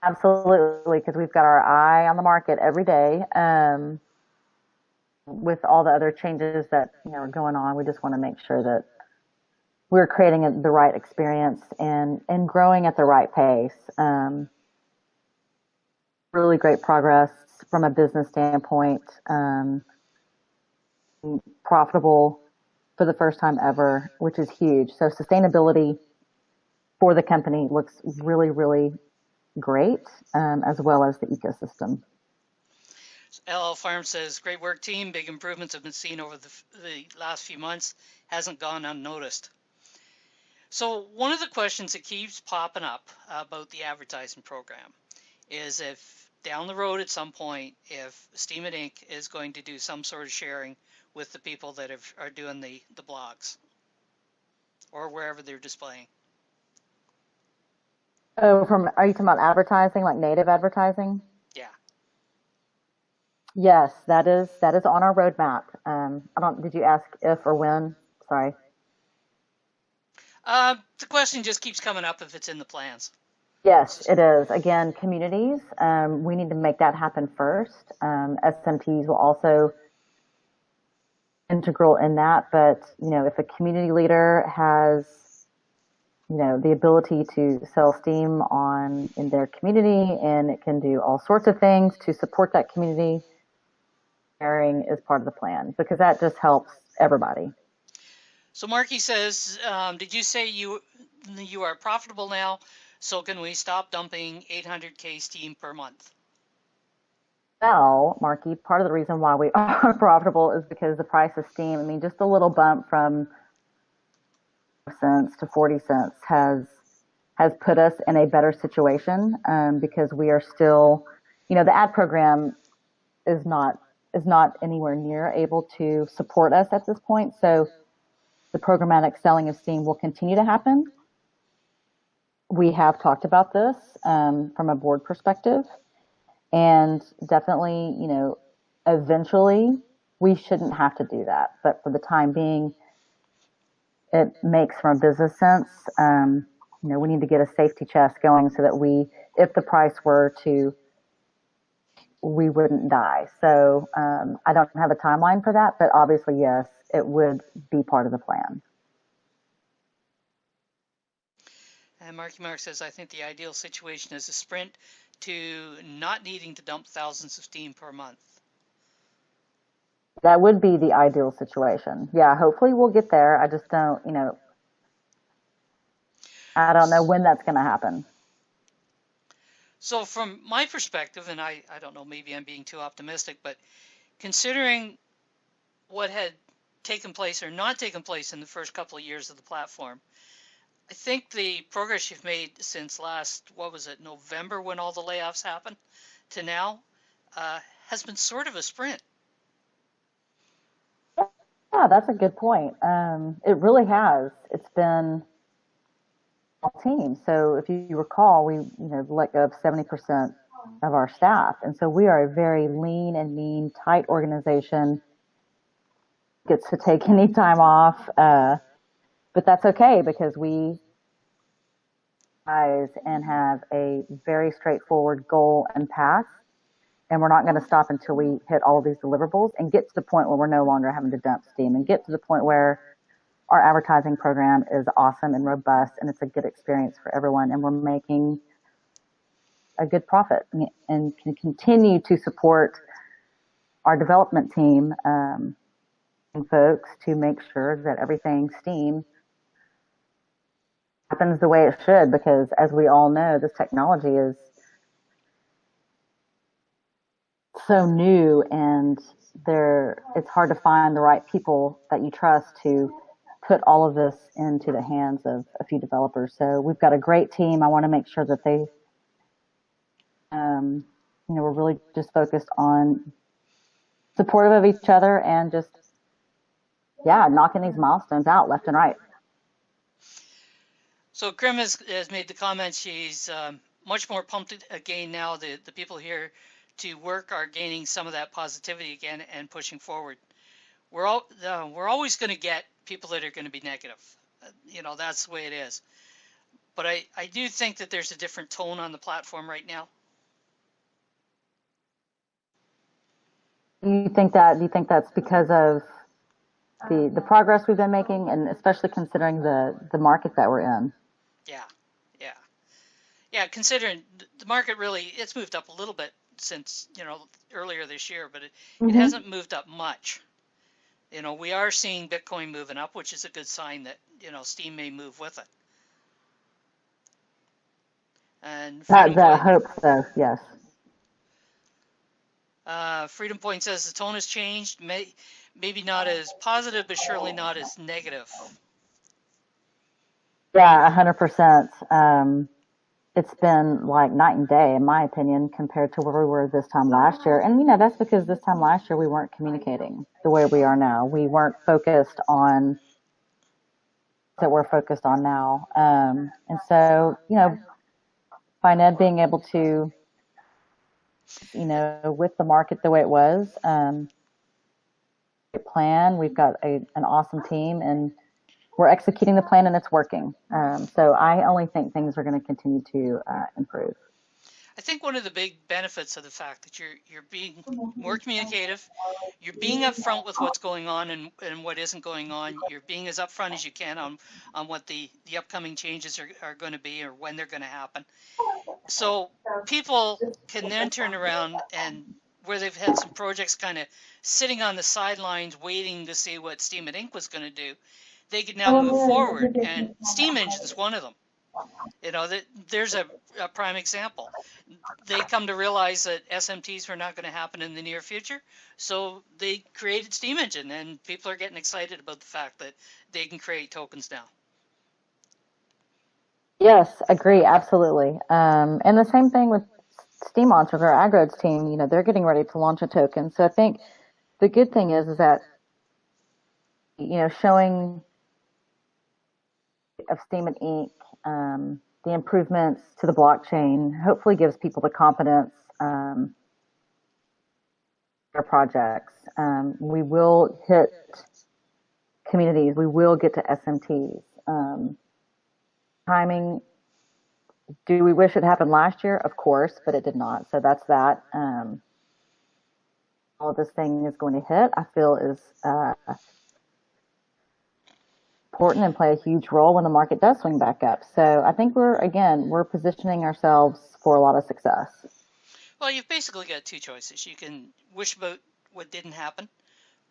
Absolutely, because we've got our eye on the market every day. With all the other changes that are going on, we just want to make sure that we're creating the right experience and growing at the right pace. Really great progress from a business standpoint. Profitable for the first time ever, which is huge. So sustainability for the company looks really, really great, as well as the ecosystem. LL Farm says, great work, team. Big improvements have been seen over the last few months. Hasn't gone unnoticed. So one of the questions that keeps popping up about the advertising program is if down the road at some point, if Steam It Inc. is going to do some sort of sharing with the people that are doing the blogs or wherever they're displaying. Oh, are you talking about advertising, like native advertising? Yeah. Yes, that is on our roadmap. Did you ask if or when? Sorry. The question just keeps coming up if it's in the plans. Yes, it is. Again, communities, we need to make that happen first. SMTs will also integral in that, but if a community leader has the ability to sell Steam in their community, and it can do all sorts of things to support that community, sharing is part of the plan, because that just helps everybody. So Marky says, did you say you are profitable now? So can we stop dumping 800K Steam per month? Well, Marky, part of the reason why we are profitable is because the price of Steam, I mean, just a little bump from cents to 40 cents has put us in a better situation, because we are still, the ad program is not anywhere near able to support us at this point. So the programmatic selling of Steam will continue to happen. We have talked about this from a board perspective, and definitely, eventually we shouldn't have to do that. But for the time being, it makes from a business sense. We need to get a safety chest going so that if the price were to, we wouldn't die. So I don't have a timeline for that, but obviously, yes, it would be part of the plan. And Marky Mark says, I think the ideal situation is a sprint to not needing to dump thousands of Steam per month. That would be the ideal situation. Yeah, hopefully we'll get there. I just don't, I don't know when that's going to happen. So from my perspective, and I don't know, maybe I'm being too optimistic, but considering what had taken place or not taken place in the first couple of years of the platform, I think the progress you've made since November, when all the layoffs happened, to now, has been sort of a sprint. Yeah, that's a good point. It really has. It's been a team. So if you recall, we let go of 70% of our staff, and so we are a very lean and mean, tight organization. Gets to take any time off, but that's okay because we and have a very straightforward goal and path, and we're not going to stop until we hit all of these deliverables and get to the point where we're no longer having to dump Steam, and get to the point where our advertising program is awesome and robust and it's a good experience for everyone, and we're making a good profit and can continue to support our development team and folks to make sure that everything Steam happens the way it should, because as we all know, this technology is so new, and it's hard to find the right people that you trust to put all of this into the hands of a few developers. So we've got a great team. I want to make sure that they, we're really just focused on supportive of each other and just, knocking these milestones out left and right. So Krim has made the comment she's much more pumped again now. The people here to work are gaining some of that positivity again and pushing forward. We're always going to get people that are going to be negative. That's the way it is. But I do think that there's a different tone on the platform right now. Do you think that's because of the progress we've been making, and especially considering the market that we're in? Yeah. Considering the market it's moved up a little bit since earlier this year, but it hasn't moved up much. We are seeing Bitcoin moving up, which is a good sign that Steam may move with it. And That, Freedom that Point, hope so, yes. Freedom Point says the tone has changed, maybe not as positive, but surely not as negative. Yeah, 100%. It's been like night and day, in my opinion, compared to where we were this time last year. And, that's because this time last year we weren't communicating the way we are now. We weren't focused on that we're focused on now. And so, by Ned being able to, with the market the way it was, plan, we've got an awesome team, and we're executing the plan, and it's working. So I only think things are going to continue to improve. I think one of the big benefits of the fact that you're being more communicative, you're being upfront with what's going on and what isn't going on. You're being as upfront as you can on what the upcoming changes are going to be or when they're going to happen. So people can then turn around and where they've had some projects kind of sitting on the sidelines waiting to see what Steam and Ink was going to do, they can now move forward. And Steam Engine's one of them. There's a prime example. They come to realize that SMTs were not going to happen in the near future, so they created Steam Engine, and people are getting excited about the fact that they can create tokens now. Yes, agree, absolutely. And the same thing with Steam Monsters, our Agrodes team. They're getting ready to launch a token. So I think the good thing is that showing of Steam and Ink, the improvements to the blockchain, hopefully gives people the confidence their projects. We will hit communities. We will get to SMTs. Timing, do we wish it happened last year? Of course, but it did not. So that's that. All of this thing is going to hit, I feel, is important and play a huge role when the market does swing back up. So I think we're positioning ourselves for a lot of success. Well, you've basically got two choices. You can wish about what didn't happen,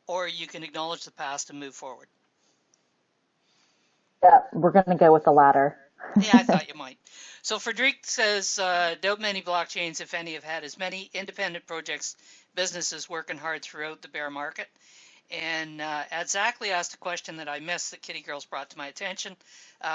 or you can acknowledge the past and move forward. Yeah, we're going to go with the latter. Yeah, I thought you might. So Frederic says, doubt many blockchains, if any, have had as many independent projects, businesses working hard throughout the bear market. And Exactly asked a question that I missed that Kitty Girls brought to my attention.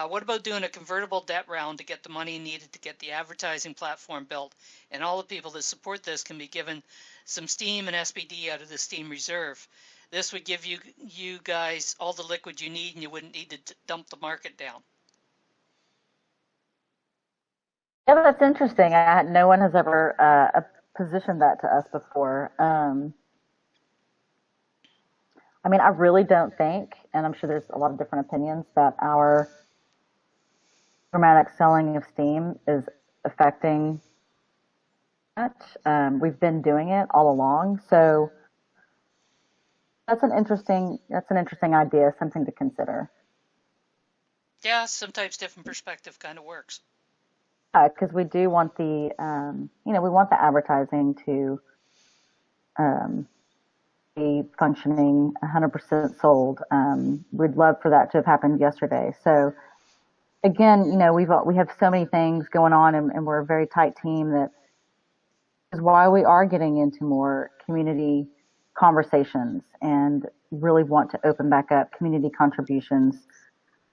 What about doing a convertible debt round to get the money needed to get the advertising platform built? And all the people that support this can be given some Steam and SBD out of the Steam reserve. This would give you guys all the liquid you need, and you wouldn't need to dump the market down. Yeah, that's interesting. No one has ever positioned that to us before. I really don't think, and I'm sure there's a lot of different opinions, that our dramatic selling of Steam is affecting much. We've been doing it all along, so that's an interesting idea, something to consider. Yeah, sometimes different perspective kind of works. Because we do want we want the advertising to be functioning 100% sold. We'd love for that to have happened yesterday. So again, we have so many things going on, and we're a very tight team. That is why we are getting into more community conversations and really want to open back up community contributions,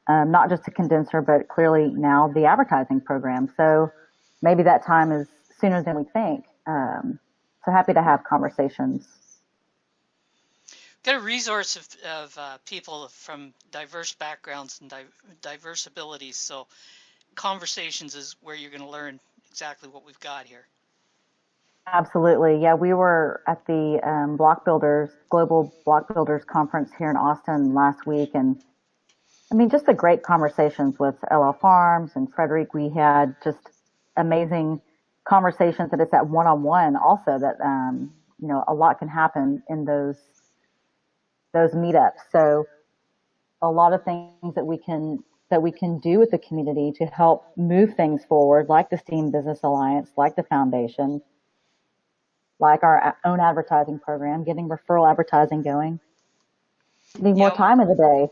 not just to Condenser, but clearly now the advertising program. So maybe that time is sooner than we think. So happy to have conversations. Got a resource of people from diverse backgrounds and diverse abilities. So conversations is where you're going to learn exactly what we've got here. Absolutely. Yeah, we were at the Global Block Builders Conference here in Austin last week. And just the great conversations with LL Farms and Frederic. We had just amazing conversations, and it's that one-on-one also that, a lot can happen in those meetups. So a lot of things that we can do with the community to help move things forward, like the Steam Business Alliance, like the foundation, like our own advertising program, getting referral advertising going. Need more time in the day.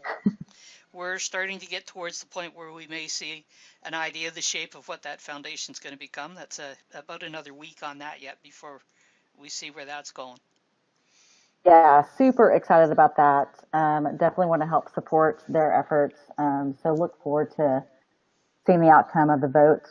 we're starting to get towards the point where we may see an idea of the shape of what that foundation's going to become. That's about another week on that yet before we see where that's going. Yeah, super excited about that. Definitely want to help support their efforts. So look forward to seeing the outcome of the vote.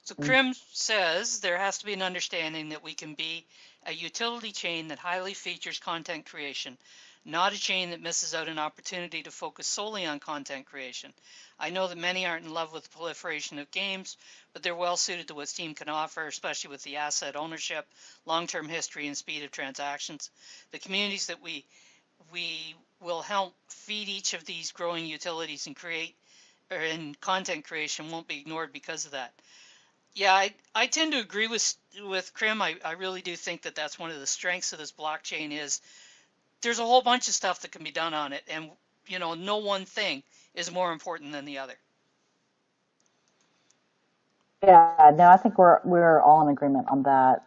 So Krim says there has to be an understanding that we can be a utility chain that highly features content creation, not a chain that misses out an opportunity to focus solely on content creation. I know that many aren't in love with the proliferation of games, but they're well suited to what Steam can offer, especially with the asset ownership, long-term history, and speed of transactions. The communities that we will help feed each of these growing utilities and create or in content creation won't be ignored because of that. Yeah, I tend to agree with Krim. I really do think that that's one of the strengths of this blockchain is there's a whole bunch of stuff that can be done on it, and no one thing is more important than the other. Yeah, no, I think we're all in agreement on that.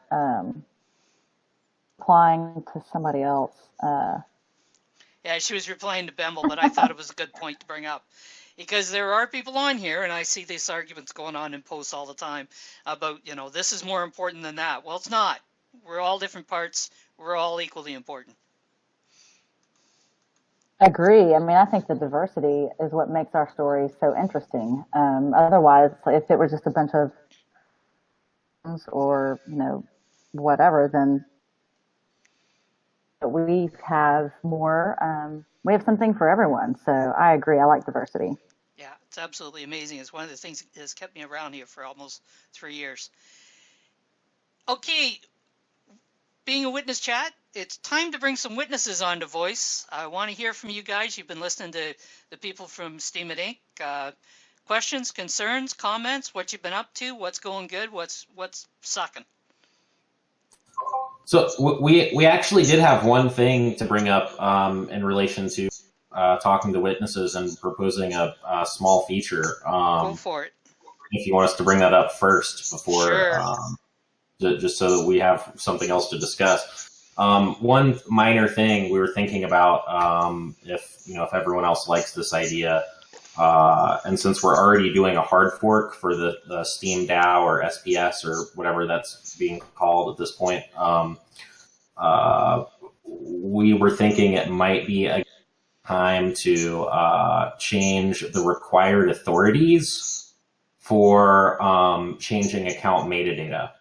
Applying to somebody else. Yeah, she was replying to Bemble, but I thought it was a good point to bring up. Because there are people on here, and I see these arguments going on in posts all the time about, this is more important than that. Well, it's not. We're all different parts. We're all equally important. Agree. I mean, I think the diversity is what makes our story so interesting. Otherwise, if it was just a bunch of or, whatever, then we have more, we have something for everyone. So I agree. I like diversity. Yeah, it's absolutely amazing. It's one of the things that has kept me around here for almost 3 years. Okay, being a witness chat, it's time to bring some witnesses onto voice. I want to hear from you guys. You've been listening to the people from Steam It Inc. Questions, concerns, comments, what you've been up to, what's going good, what's sucking. So we actually did have one thing to bring up in relation to talking to witnesses and proposing a small feature. Go for it. If you want us to bring that up first before, sure. Just so that we have something else to discuss. One minor thing we were thinking about, if everyone else likes this idea, and since we're already doing a hard fork for the Steam DAO or SPS or whatever that's being called at this point, we were thinking it might be a time to change the required authorities for changing account metadata.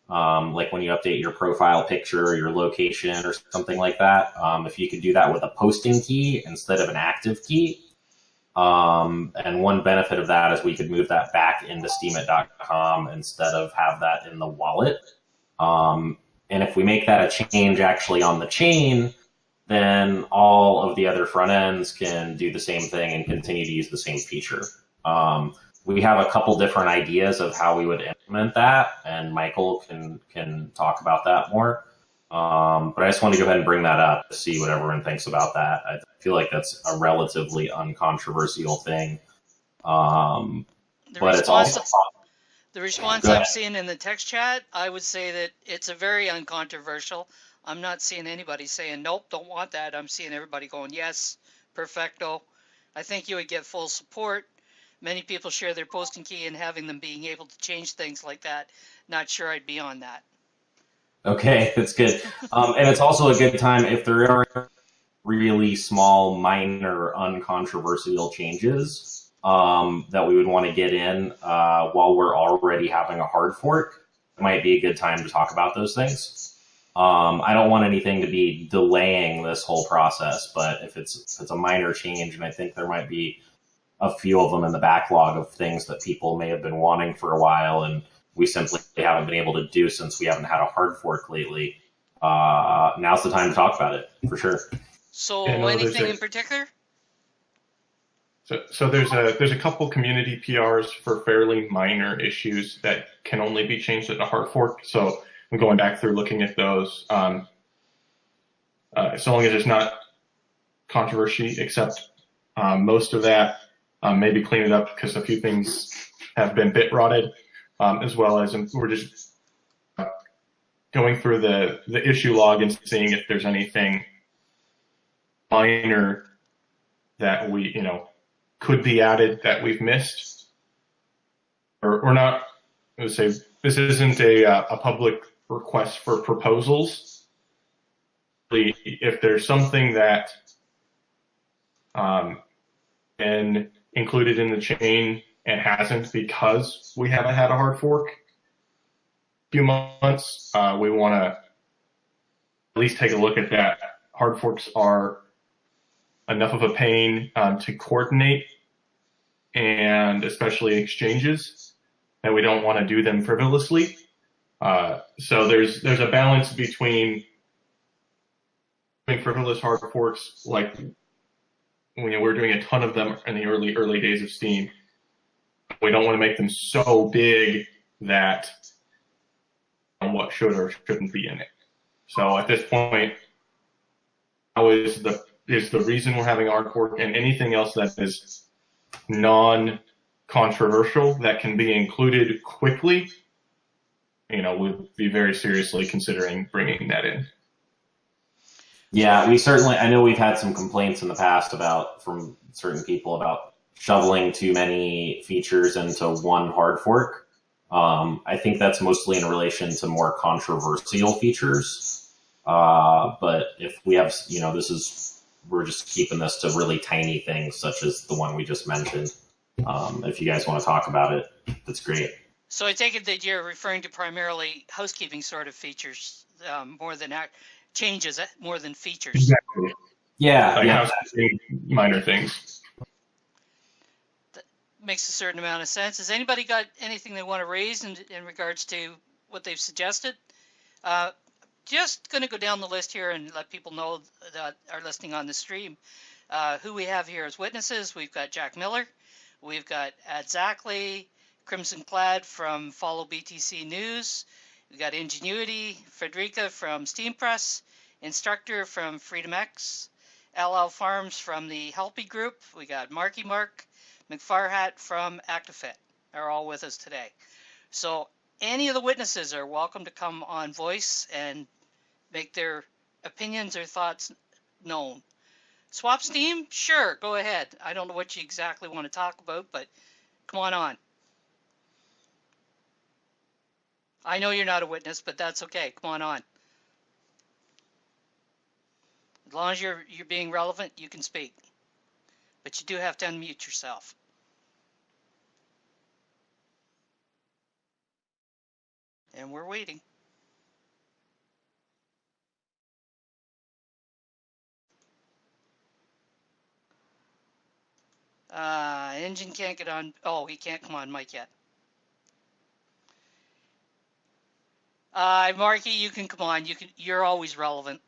Like when you update your profile picture or your location or something like that, if you could do that with a posting key instead of an active key. And one benefit of that is we could move that back into steamit.com instead of have that in the wallet. And if we make that a change actually on the chain, then all of the other front ends can do the same thing and continue to use the same feature. We have a couple different ideas of how we would implement that, and Michael can talk about that more. But I just want to go ahead and bring that up to see what everyone thinks about that. I feel like that's a relatively uncontroversial thing. But it's also... The response I'm seeing in the text chat, I would say that it's a very uncontroversial. I'm not seeing anybody saying, nope, don't want that. I'm seeing everybody going, yes, perfecto. I think you would get full support. Many people share their posting key, and having them being able to change things like that, not sure I'd be on that. Okay, that's good. And it's also a good time if there are really small, minor, uncontroversial changes that we would want to get in while we're already having a hard fork. It might be a good time to talk about those things. I don't want anything to be delaying this whole process, but if it's a minor change, and I think there might be a few of them in the backlog of things that people may have been wanting for a while, and we simply haven't been able to do since we haven't had a hard fork lately. Now's the time to talk about it, for sure. So anything in particular? So there's a couple community PRs for fairly minor issues that can only be changed at a hard fork. So I'm going back through looking at those. So long as there's not controversy, except most of that, maybe clean it up because a few things have been bit rotted, as well as we're just going through the issue log and seeing if there's anything minor that we, could be added that we've missed, or not. I would say this isn't a public request for proposals. If there's something that been included in the chain and hasn't because we haven't had a hard fork a few months, we want to at least take a look at that. Hard forks are enough of a pain to coordinate, and especially exchanges, that we don't want to do them frivolously. So there's a balance between frivolous hard forks, like we're doing a ton of them in the early days of Steam. We don't want to make them so big that what should or shouldn't be in it. So at this point, how is the reason we're having hard fork, and anything else that is non-controversial that can be included quickly, we'd be very seriously considering bringing that in. Yeah, I know we've had some complaints in the past from certain people about shoveling too many features into one hard fork. I think that's mostly in relation to more controversial features. But if we have, we're just keeping this to really tiny things such as the one we just mentioned. If you guys want to talk about it, that's great. So I take it that you're referring to primarily housekeeping sort of features more than changes, more than features. Exactly. Yeah, housekeeping, minor things. That makes a certain amount of sense. Has anybody got anything they want to raise in regards to what they've suggested? Just going to go down the list here and let people know that are listening on the stream who we have here as witnesses. We've got Jack Miller, we've got Ad Zackley, Crimson Clad from Follow BTC News, we've got Ingenuity, Frederica from Steam Press, Instructor from FreedomX, LL Farms from the Helpy Group, we got Marky Mark, McFarhat from ActiveFit are all with us today. So any of the witnesses are welcome to come on voice and make their opinions or thoughts known. Swap Steam? Sure, go ahead. I don't know what you exactly want to talk about, but come on. I know you're not a witness, but that's okay. Come on. As long as you're being relevant, you can speak. But you do have to unmute yourself. And we're waiting. Engine can't get on. Oh, he can't come on mic yet. Marky, you can come on. You're always relevant.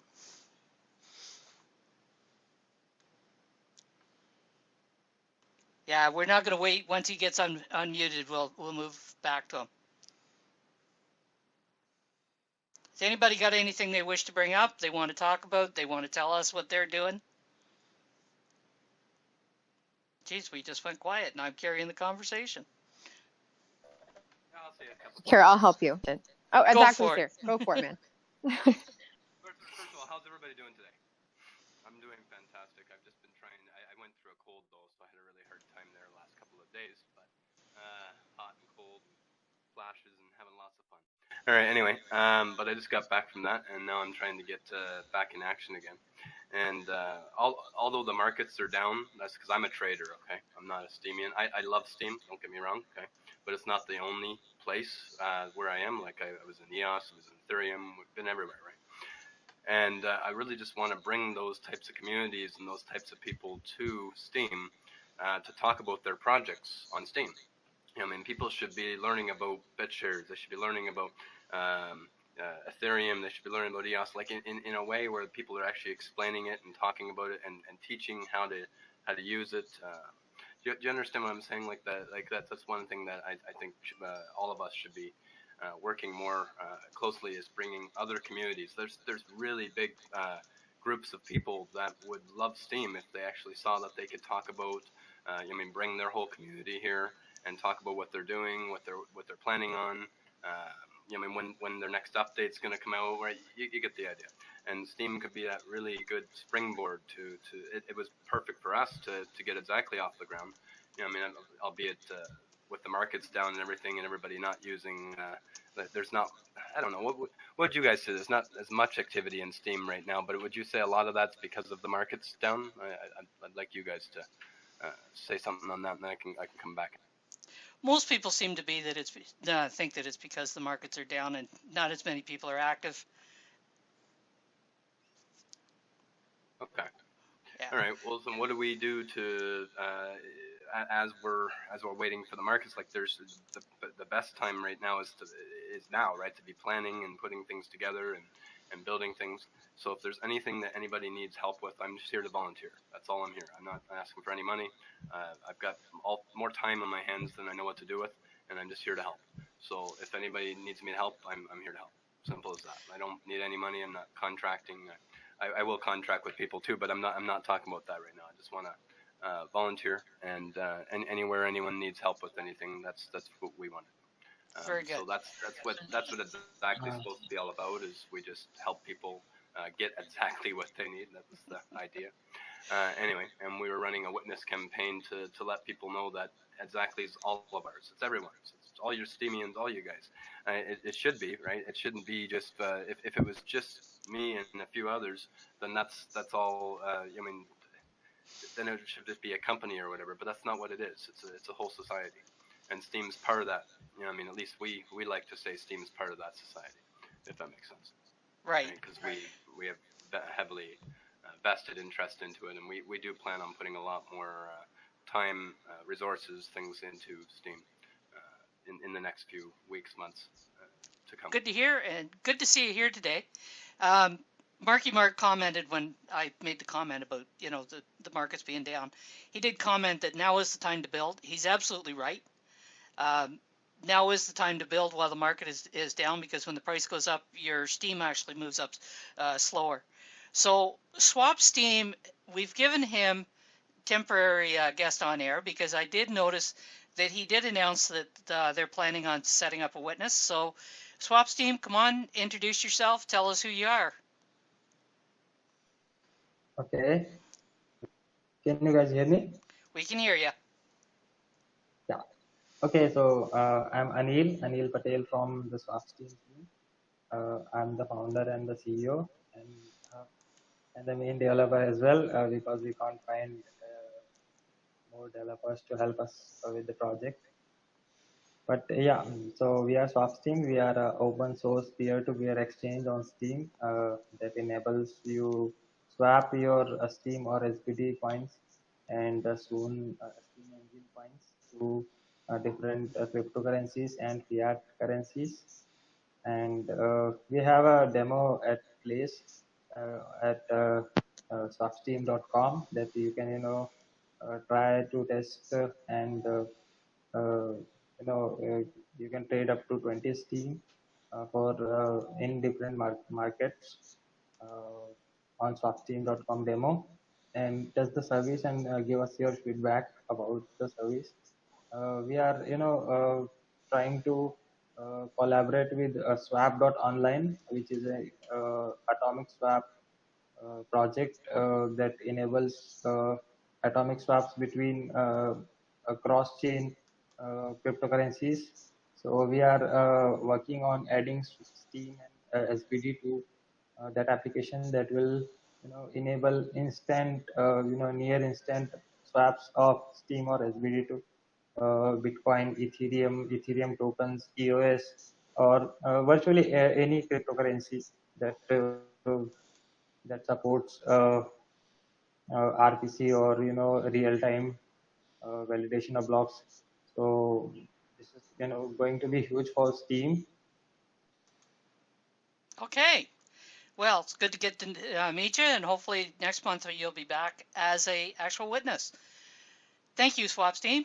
Yeah, we're not going to wait. Once he gets unmuted, we'll move back to him. Has anybody got anything they wish to bring up? They want to talk about? They want to tell us what they're doing? Geez, we just went quiet, and I'm carrying the conversation. Here, I'll help you. Oh, exactly. Here. Go for it, man. First of all, how's everybody doing today? I'm doing fantastic. I've just been trying. I went through a cold though, so I had a really hard time there the last couple of days. But hot and cold, and flashes, and having lots of fun. All right. Anyway, but I just got back from that, and now I'm trying to get back in action again. And although the markets are down, that's because I'm a trader. Okay, I'm not a Steamian. I love Steam. Don't get me wrong. Okay, but it's not the only place where I am. Like I was in EOS, I was in Ethereum, we've been everywhere, right? And I really just want to bring those types of communities and those types of people to Steam to talk about their projects on Steam. I mean, people should be learning about BitShares. They should be learning about Ethereum. They should be learning about EOS, like in a way where people are actually explaining it and talking about it and teaching how to use it. Do you understand what I'm saying? Like that's one thing that I think all of us should be working more closely, is bringing other communities. There's really big groups of people that would love Steam if they actually saw that they could talk about, bring their whole community here and talk about what they're doing, what they're planning on. when their next update's going to come out, right? You get the idea. And Steam could be that really good springboard to it was perfect for us to get exactly off the ground. Albeit with the markets down and everything, and everybody not using, there's not, I don't know, what would you guys say? There's not as much activity in Steam right now, but would you say a lot of that's because of the markets down? I'd like you guys to say something on that, and then I can come back. Most people seem to be that think that it's because the markets are down and not as many people are active. Okay. Yeah. All right. Well, then what do we do to as we're waiting for the markets? Like, there's the best time right now is now, right, to be planning and putting things together and building things. So if there's anything that anybody needs help with, I'm just here to volunteer. That's all I'm here. I'm not asking for any money. I've got more time on my hands than I know what to do with, and I'm just here to help. So if anybody needs me to help, I'm here to help. Simple as that. I don't need any money. I'm not contracting. I will contract with people too, but I'm not talking about that right now. I just want to volunteer, and anywhere anyone needs help with anything, that's what we want to do. Very good. So that's what it's exactly supposed to be all about. Is we just help people get exactly what they need. That's the idea. Anyway, and we were running a witness campaign to let people know that exactly is all of ours. It's everyone's. It's all your Steamians, all you guys. It should be, right? It shouldn't be just if it was just me and a few others, then that's all. Then it should just be a company or whatever. But that's not what it is. It's a whole society, and Steam's part of that. At least we like to say Steam's part of that society, if that makes sense. Right. Because we have heavily vested interest into it, and we do plan on putting a lot more time, resources, things into Steam in the next few weeks, months to come. Good to hear, and good to see you here today. Marky Mark commented when I made the comment about the markets being down. He did comment that now is the time to build. He's absolutely right. Now is the time to build while the market is down, because when the price goes up, your Steam actually moves up slower. So Swap Steam, we've given him temporary guest on air because I did notice that he did announce that they're planning on setting up a witness. So Swap Steam, come on, introduce yourself, tell us who you are. Okay. Can you guys hear me? We can hear you. Yeah. Okay, so I'm Anil Patel from the Swaps team. I'm the founder and the CEO and the main developer as well, because we can't find more developers to help us with the project. But yeah, so we are Swaps team. We are an open source peer-to-peer exchange on Steam that enables you swap your Steam or SBD coins and soon Steam Engine coins to different cryptocurrencies and fiat currencies. And we have a demo at place at swapsteam.com that you can try to test and you can trade up to 20 Steam for in different markets on swapsteam.com demo, and test the service and give us your feedback about the service. We are trying to collaborate with swap.online, which is a atomic swap project that enables atomic swaps between cross-chain cryptocurrencies. So we are working on adding Steam and SBD to that application that will enable instant near instant swaps of Steam or SBD to Bitcoin, Ethereum tokens, EOS, or virtually any cryptocurrency that that supports RPC or real-time validation of blocks. So this is going to be huge for Steam. Okay. Well, it's good to get to meet you, and hopefully next month you'll be back as a actual witness. Thank you, Swap Steam.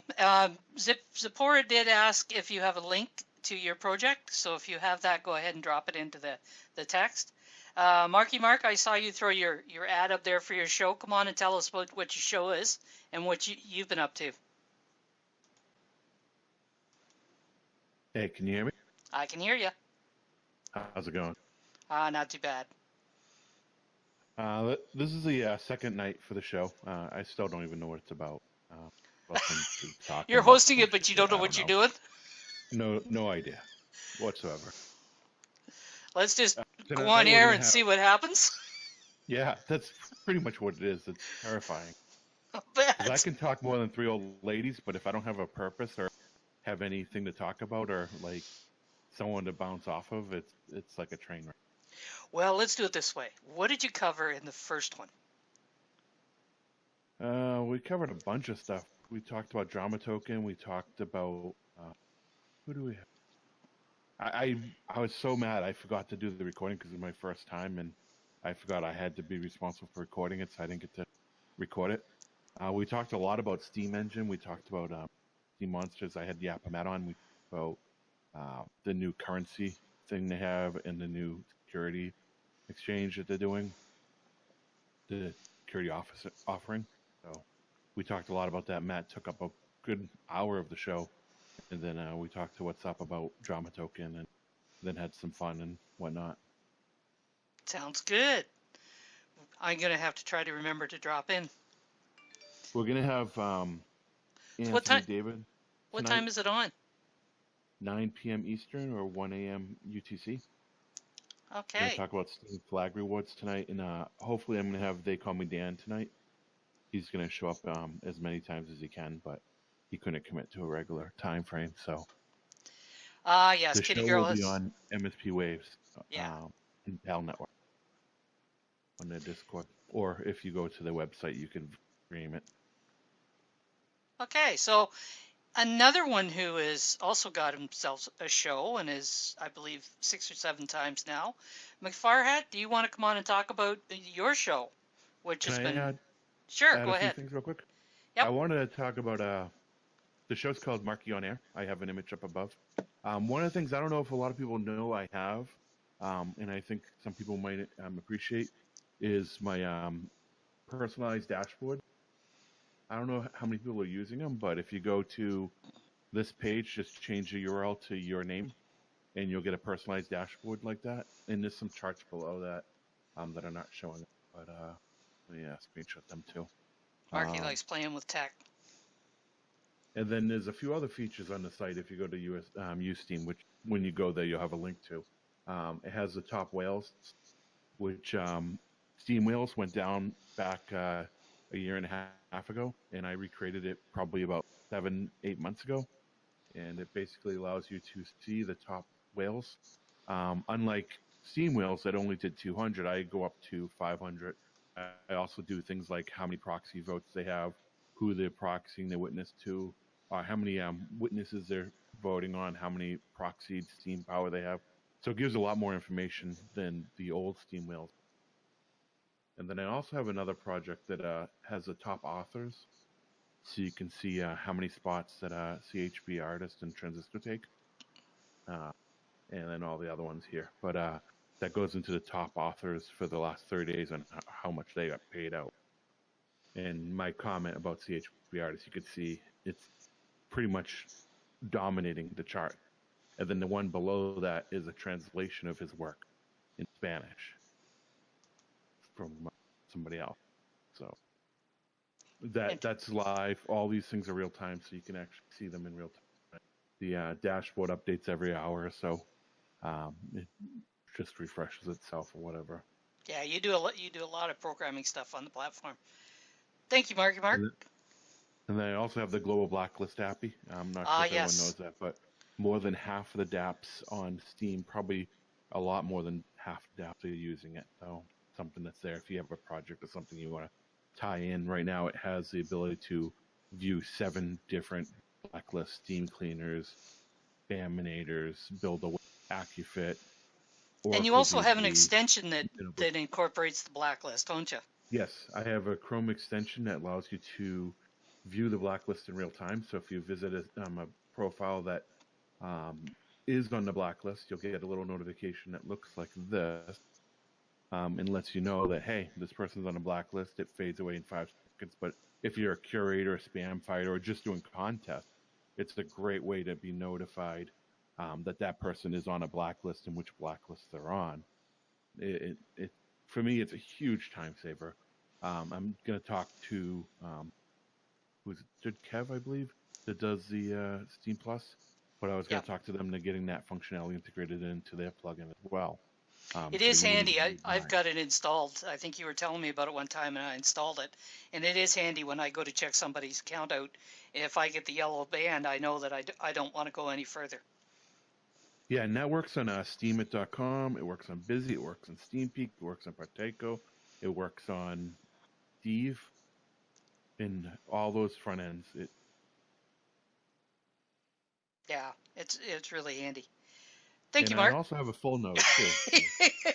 Zipporah did ask if you have a link to your project, so if you have that, go ahead and drop it into the text. Marky Mark, I saw you throw your ad up there for your show. Come on and tell us what your show is and what you've been up to. Hey, can you hear me? I can hear you. How's it going? Not too bad. This is the second night for the show. I still don't even know what it's about. Some dude talking You're about hosting it, some but you shit. don't know I what you're doing? No idea whatsoever. Let's just go Tonight on we're air gonna and have- see what happens. Yeah, that's pretty much what it is. It's terrifying. I 'Cause I bet. can talk more than 3 old ladies, but if I don't have a purpose or have anything to talk about or like someone to bounce off of, it's like a train wreck. Well, let's do it this way. What did you cover in the first one? We covered a bunch of stuff. We talked about Drama Token. We talked about who do we have? I was so mad I forgot to do the recording because it was my first time, and I forgot I had to be responsible for recording it, so I didn't get to record it. We talked a lot about Steam Engine. We talked about Steam Monsters. I had the Apr on. We talked about the new currency thing they have and the new security exchange that they're doing, the security offering. So we talked a lot about that. Matt took up a good hour of the show, and then we talked to What's Up about Drama Token, and then had some fun and whatnot. Sounds good. I'm going to have to try to remember to drop in. We're gonna have Anthony what time? David. What tonight, time is it on? 9 p.m. Eastern or 1 a.m. UTC. We're Okay. gonna talk about Steam Flag Rewards tonight, and hopefully I'm gonna have They Call Me Dan tonight. He's gonna show up as many times as he can, but he couldn't commit to a regular time frame, so. Yes, The Kitty show Girl will be has. on MSP Waves, Yeah. and PAL Network on their Discord, or if you go to their website, you can stream it. Okay, so another one who has also got himself a show and is, I believe, 6 or 7 times now. McFarhat, do you want to come on and talk about your show, which has Can been? I Sure, add go a ahead. few things real quick? Yep. I wanted to talk about the show's called Marquee on Air. I have an image up above. One of the things I don't know if a lot of people know I have, and I think some people might appreciate, is my personalized dashboard. I don't know how many people are using them, but if you go to this page, just change the URL to your name, and you'll get a personalized dashboard like that. And there's some charts below that that are not showing, but yeah, screenshot them too. Marky likes playing with tech. And then there's a few other features on the site. If you go to Usteam, which when you go there, you'll have a link to. It has the top whales, which Steam whales went down back a year and a half ago, and I recreated it probably about 7-8 months ago. And it basically allows you to see the top whales. Unlike Steam whales that only did 200, I go up to 500. I also do things like how many proxy votes they have, who they're proxying their witness to, how many witnesses they're voting on, how many proxied Steam power they have. So it gives a lot more information than the old Steam whales. And then I also have another project that has the top authors, so you can see how many spots that CHB Artist and Transistor take, and then all the other ones here. But that goes into the top authors for the last 30 days and how much they got paid out. And my comment about CHB Artist, you could see it's pretty much dominating the chart. And then the one below that is a translation of his work in Spanish from somebody else. So that's live. All these things are real time, so you can actually see them in real time. The dashboard updates every hour or so. It just refreshes itself or whatever. Yeah, you do a lot of programming stuff on the platform. Thank you, Marky Mark. And then I also have the Global Blacklist appy. I'm not sure if everyone knows that, but more than half of the dApps on Steam, probably a lot more than half the dApps are using it. So something that's there. If you have a project or something you want to tie in, right now it has the ability to view 7 different blacklist Steam cleaners, Baminators, build a AccuFit. And you also have an extension that incorporates the blacklist, don't you? Yes, I have a Chrome extension that allows you to view the blacklist in real time. So if you visit a profile that is on the blacklist, you'll get a little notification that looks like this and lets you know that, hey, this person's on a blacklist. It fades away in 5 seconds. But if you're a curator, a spam fighter, or just doing contests, it's a great way to be notified that person is on a blacklist and which blacklist they're on. It for me, it's a huge time saver. I'm going to talk to who's it, Kev, I believe, that does the Steam Plus, but I was going to talk to them to getting that functionality integrated into their plugin as well. It is handy. I've got it installed. I think you were telling me about it one time, and I installed it. And it is handy when I go to check somebody's account out. If I get the yellow band, I know that I don't want to go any further. Yeah, and that works on Steemit.com. It works on Busy. It works on SteamPeak. It works on Partaco. It works on Steve. And all those front ends. Yeah, it's really handy. Thank you, Mark. And I also have a full node too.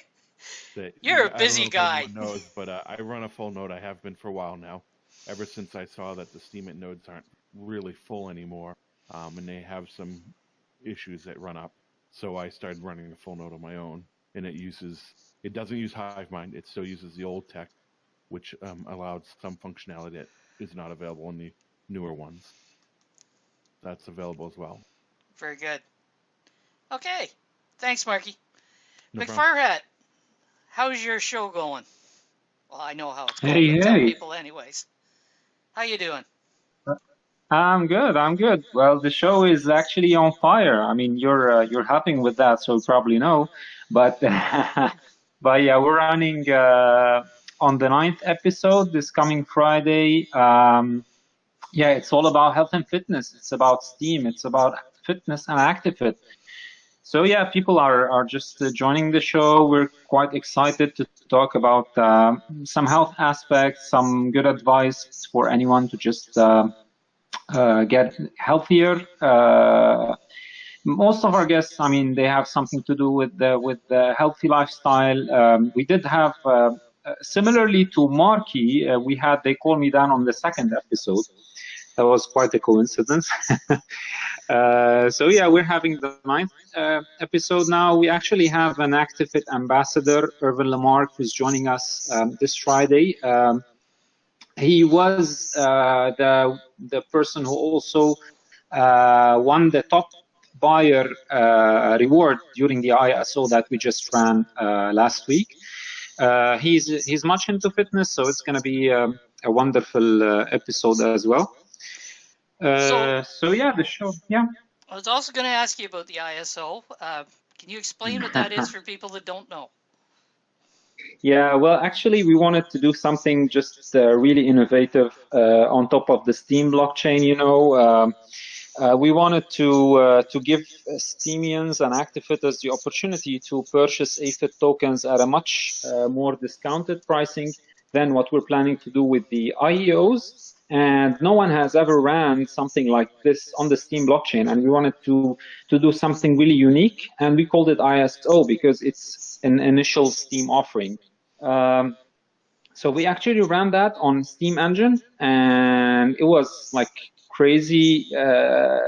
You're a busy guy. Knows, but I run a full node. I have been for a while now. Ever since I saw that the Steemit nodes aren't really full anymore, and they have some issues that run up. So I started running a full node on my own, and it doesn't use HiveMind. It still uses the old tech, which allowed some functionality that is not available in the newer ones. That's available as well. Very good. Okay. Thanks, Marky. No McFarhat, how's your show going? Well, I know how it's going, but tell people anyways. How you doing? I'm good. Well, the show is actually on fire. I mean, you're helping with that, so you probably know. But but yeah, we're running on the 9th episode this coming Friday. Yeah, it's all about health and fitness. It's about Steam. It's about fitness and ActiveFit. So yeah, people are just joining the show. We're quite excited to talk about some health aspects, some good advice for anyone to just get healthier. Most of our guests, I mean, they have something to do with the healthy lifestyle. We did have, similarly to Marky, they called me down on the 2nd episode. That was quite a coincidence. So yeah, we're having the 9th episode now. We actually have an ActiveFit ambassador, Irvin Lamarck, who's joining us this Friday. He was the person who also won the top buyer reward during the ISO that we just ran last week. He's much into fitness, so it's going to be a wonderful episode as well. So yeah, the show. Yeah. I was also going to ask you about the ISO. Can you explain what that is for people that don't know? Yeah, well, actually, we wanted to do something just really innovative on top of the Steam blockchain. You know, we wanted to give Steemians and ActiveFitters the opportunity to purchase AFIT tokens at a much more discounted pricing than what we're planning to do with the IEOs. And no one has ever ran something like this on the Steam blockchain. And we wanted to do something really unique. And we called it ISO because it's an initial Steam offering. So we actually ran that on Steam Engine. And it was like crazy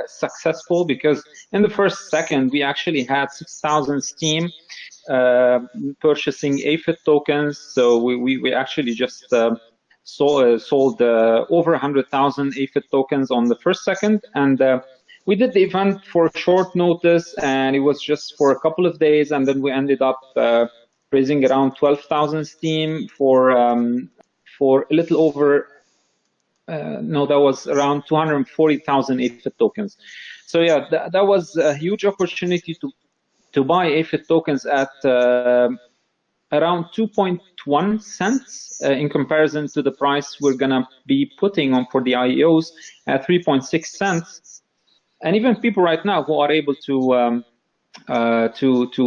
successful because in the first second, we actually had 6,000 Steam purchasing AFIT tokens. So we actually just sold over 100,000 AFIT tokens on the first second. And we did the event for short notice, and it was just for a couple of days. And then we ended up raising around 12,000 Steam for a little over, no, that was around 240,000 AFIT tokens. So yeah, that was a huge opportunity to buy AFIT tokens at around 2.1 cents in comparison to the price we're going to be putting on for the IEOs at 3.6 cents. And even people right now who are able to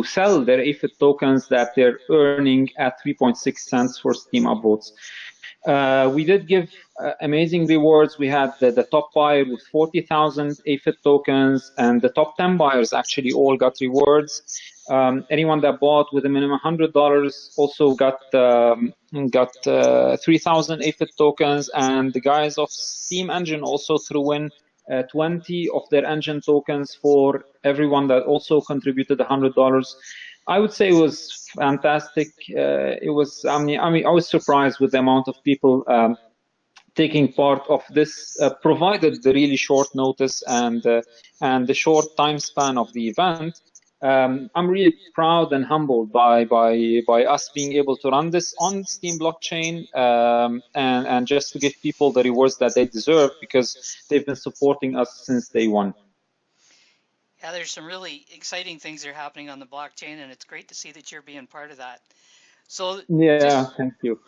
sell their AFIT tokens that they're earning at 3.6 cents for Steam upvotes. We did give amazing rewards. We had the top buyer with 40,000 AFIT tokens, and the top 10 buyers actually all got rewards. Anyone that bought with a minimum $100 also got 3,000 AFIT tokens, and the guys of Steam Engine also threw in 20 of their engine tokens for everyone that also contributed $100. I would say it was fantastic. It was, I was surprised with the amount of people taking part of this, provided the really short notice and the short time span of the event. I'm really proud and humbled by us being able to run this on Steam blockchain, and just to give people the rewards that they deserve, because they've been supporting us since day one. Yeah, there's some really exciting things that are happening on the blockchain, and it's great to see that you're being part of that. So Yeah, thank you.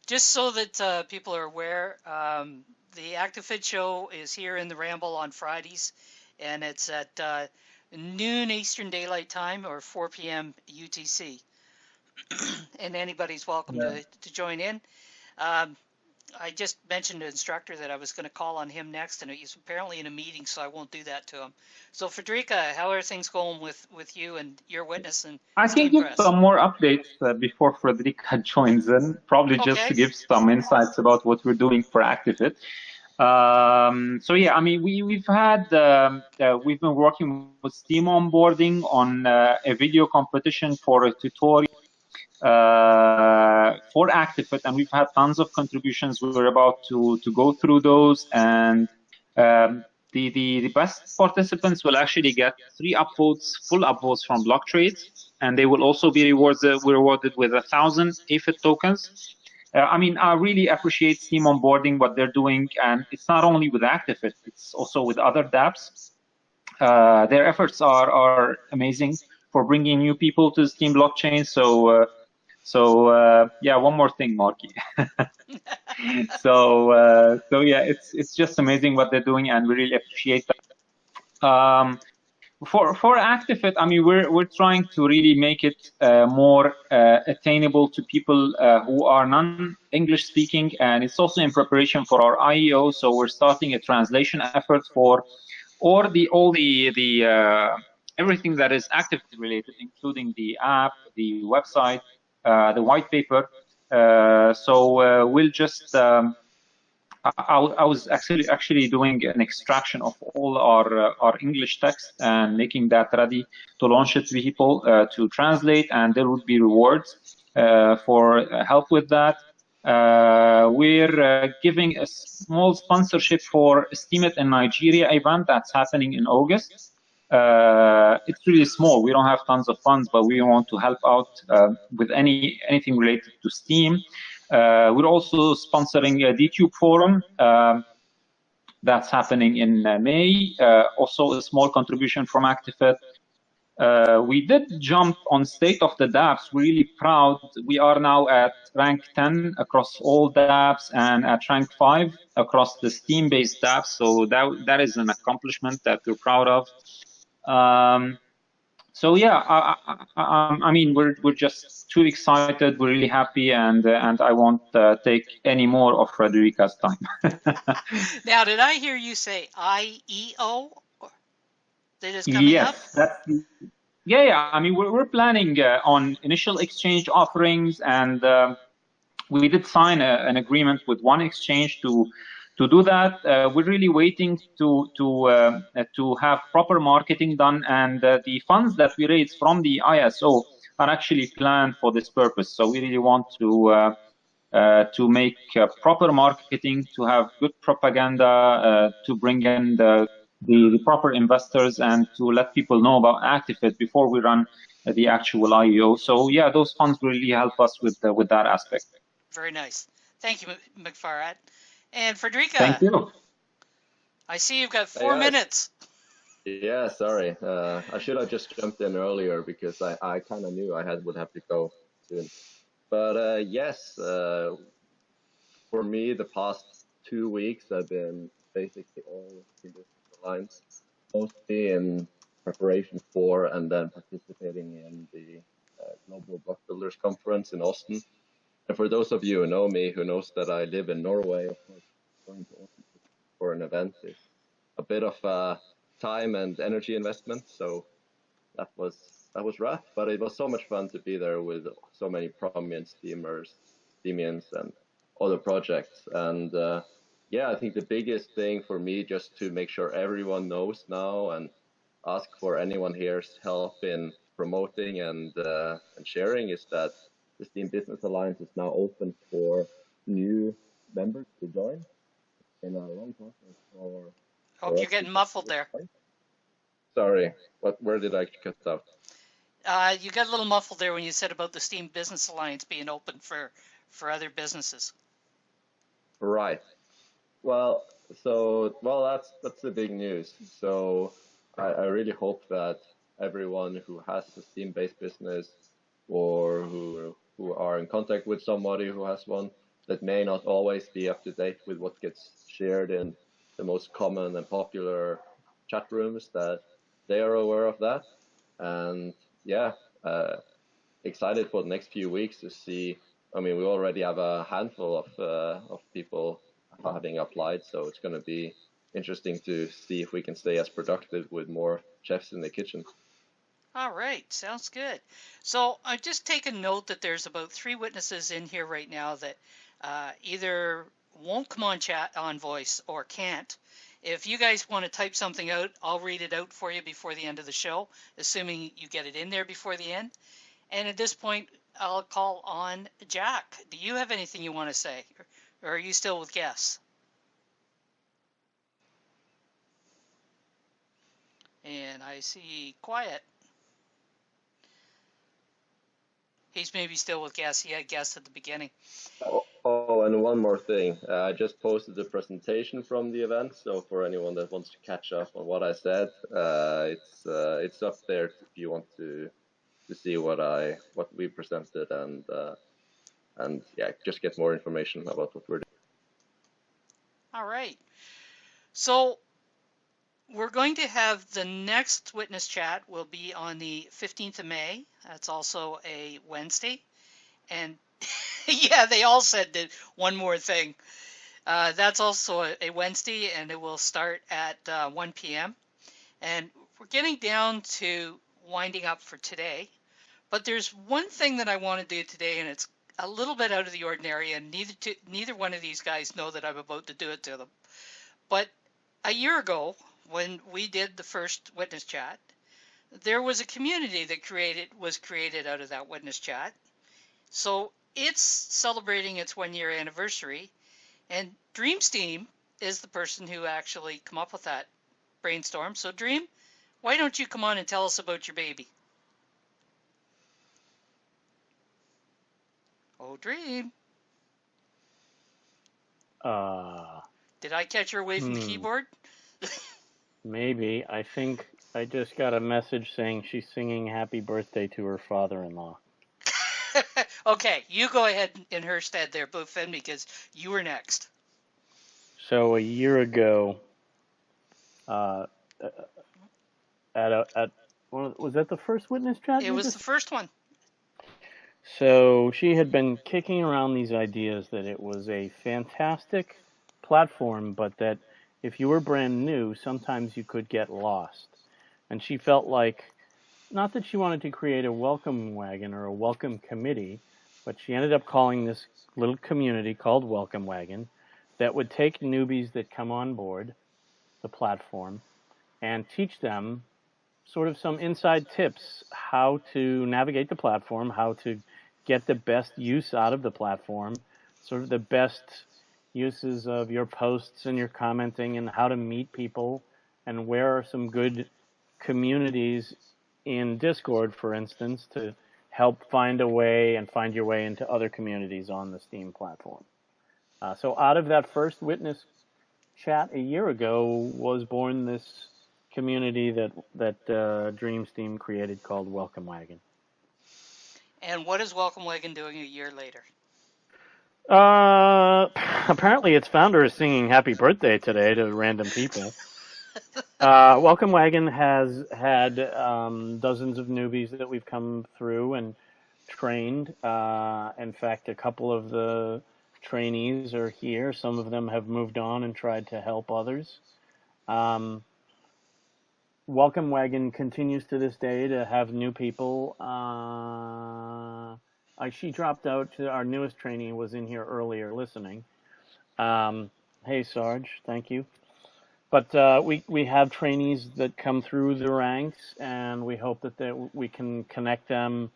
Just so that people are aware, the ActiveFit show is here in the Ramble on Fridays, and it's at noon Eastern Daylight Time or 4 p.m. UTC. And anybody's welcome to join in. I just mentioned to the instructor that I was going to call on him next, and he's apparently in a meeting, so I won't do that to him. So, Frederica, how are things going with you and your witness and I can give some more updates before Frederica joins in, probably just to give some insights about what we're doing for ActiveFit. So yeah, I mean, we've been working with Steam onboarding on a video competition for a tutorial for ActiveFit, and we've had tons of contributions. We're about to go through those, and the best participants will actually get 3 upvotes, full upvotes from block trades, and they will also be rewarded with 1,000 AFIT tokens. I mean, I really appreciate Steam onboarding, what they're doing, and it's not only with ActiveFit, it's also with other dApps. Their efforts are amazing for bringing new people to the Steam blockchain. So yeah, one more thing, Marky. So yeah, it's just amazing what they're doing, and we really appreciate that. For ActiveFit, I mean, we're trying to really make it more attainable to people who are non-English speaking, and it's also in preparation for our IEO. So we're starting a translation effort for everything that is ActiveFit related, including the app, the website, the white paper. So we'll just. I was actually doing an extraction of all our English text and making that ready to launch it to people to translate, and there would be rewards for help with that. We're giving a small sponsorship for Steemit in Nigeria event that's happening in August. It's really small. We don't have tons of funds, but we want to help out with anything related to Steam. We're also sponsoring a DTube forum that's happening in May. Also a small contribution from ActiveFit. We did jump on State of the dApps. We're really proud. We are now at rank 10 across all dApps and at rank 5 across the Steam-based dApps. So that is an accomplishment that we're proud of. So yeah, I mean, we're just too excited. We're really happy, and I won't take any more of Frederica's time. Now, did I hear you say IEO? That is coming up? Yeah. I mean, we're planning on initial exchange offerings, and we did sign an agreement with one exchange to do that. We're really waiting to have proper marketing done, and the funds that we raise from the ISO are actually planned for this purpose. So we really want to make proper marketing, to have good propaganda, to bring in the proper investors, and to let people know about ActiveFit before we run the actual IEO. So yeah, those funds really help us with that aspect. Very nice. Thank you, McFarad. And Frederica. Thank you. I see you've got 4 minutes. Yeah, sorry. I should have just jumped in earlier because I kind of knew I would have to go soon. But yes, for me, the past 2 weeks have been basically all in business alliance, mostly in preparation for and then participating in the Global Block Builders Conference in Austin. And for those of you who know me, who knows that I live in Norway, of course, going to Austin for an event is a bit of time and energy investment. So that was rough, but it was so much fun to be there with so many prominent Steemians and other projects. And yeah, I think the biggest thing for me, just to make sure everyone knows now and ask for anyone here's help in promoting and sharing, is that the Steam Business Alliance is now open for new members to join in a long process for Hope you're us to getting muffled there. Sorry, where did I cut out? You got a little muffled there when you said about the Steam Business Alliance being open for other businesses. Right. Well, that's the big news. So I really hope that everyone who has a Steam-based business or who are in contact with somebody who has one that may not always be up to date with what gets shared in the most common and popular chat rooms, that they are aware of that. And yeah, excited for the next few weeks to see. I mean, we already have a handful of people having applied, so it's going to be interesting to see if we can stay as productive with more chefs in the kitchen. All right, sounds good. So I just take a note that there's about 3 witnesses in here right now that either won't come on chat on voice or can't. If you guys want to type something out, I'll read it out for you before the end of the show, assuming you get it in there before the end. And at this point, I'll call on Jack. Do you have anything you want to say, or are you still with guests? And I see quiet. He's maybe still with guests. He had guests at the beginning. Oh, and one more thing. I just posted the presentation from the event, so for anyone that wants to catch up on what I said, it's up there if you want to see what we presented and yeah, just get more information about what we're doing. All right. So we're going to have the next witness chat will be on the 15th of May. That's also a Wednesday. And yeah, they all said that one more thing. That's also a Wednesday, and it will start at 1 p.m. And we're getting down to winding up for today. But there's one thing that I want to do today, and it's a little bit out of the ordinary, and neither one of these guys know that I'm about to do it to them. But a year ago, when we did the first witness chat, there was a community that was created out of that witness chat. So it's celebrating its 1-year anniversary, and Dreamsteam is the person who actually come up with that brainstorm. So Dream, why don't you come on and tell us about your baby? Oh, Dream. Did I catch her away from the keyboard? Maybe. I think I just got a message saying she's singing happy birthday to her father-in-law. Okay, you go ahead in her stead there, Bluefin, because you were next. So a year ago, was that the first witness chat? It was the first one. So she had been kicking around these ideas that it was a fantastic platform, but that if you were brand new, sometimes you could get lost. And she felt like, not that she wanted to create a welcome wagon or a welcome committee, but she ended up calling this little community called Welcome Wagon that would take newbies that come on board the platform and teach them sort of some inside tips, how to navigate the platform, how to get the best use out of the platform, sort of the best uses of your posts and your commenting, and how to meet people, and where are some good communities in Discord, for instance, to help find a way and find your way into other communities on the Steam platform. So out of that first witness chat a year ago was born this community that Dreamsteam created called Welcome Wagon. And what is Welcome Wagon doing a year later? Apparently its founder is singing happy birthday today to random people. Welcome Wagon has had dozens of newbies that we've come through and trained. In fact, a couple of the trainees are here. Some of them have moved on and tried to help others. Welcome Wagon continues to this day to have new people. She dropped out. Our newest trainee was in here earlier listening. Hey, Sarge, thank you. But we have trainees that come through the ranks, and we hope that we can connect them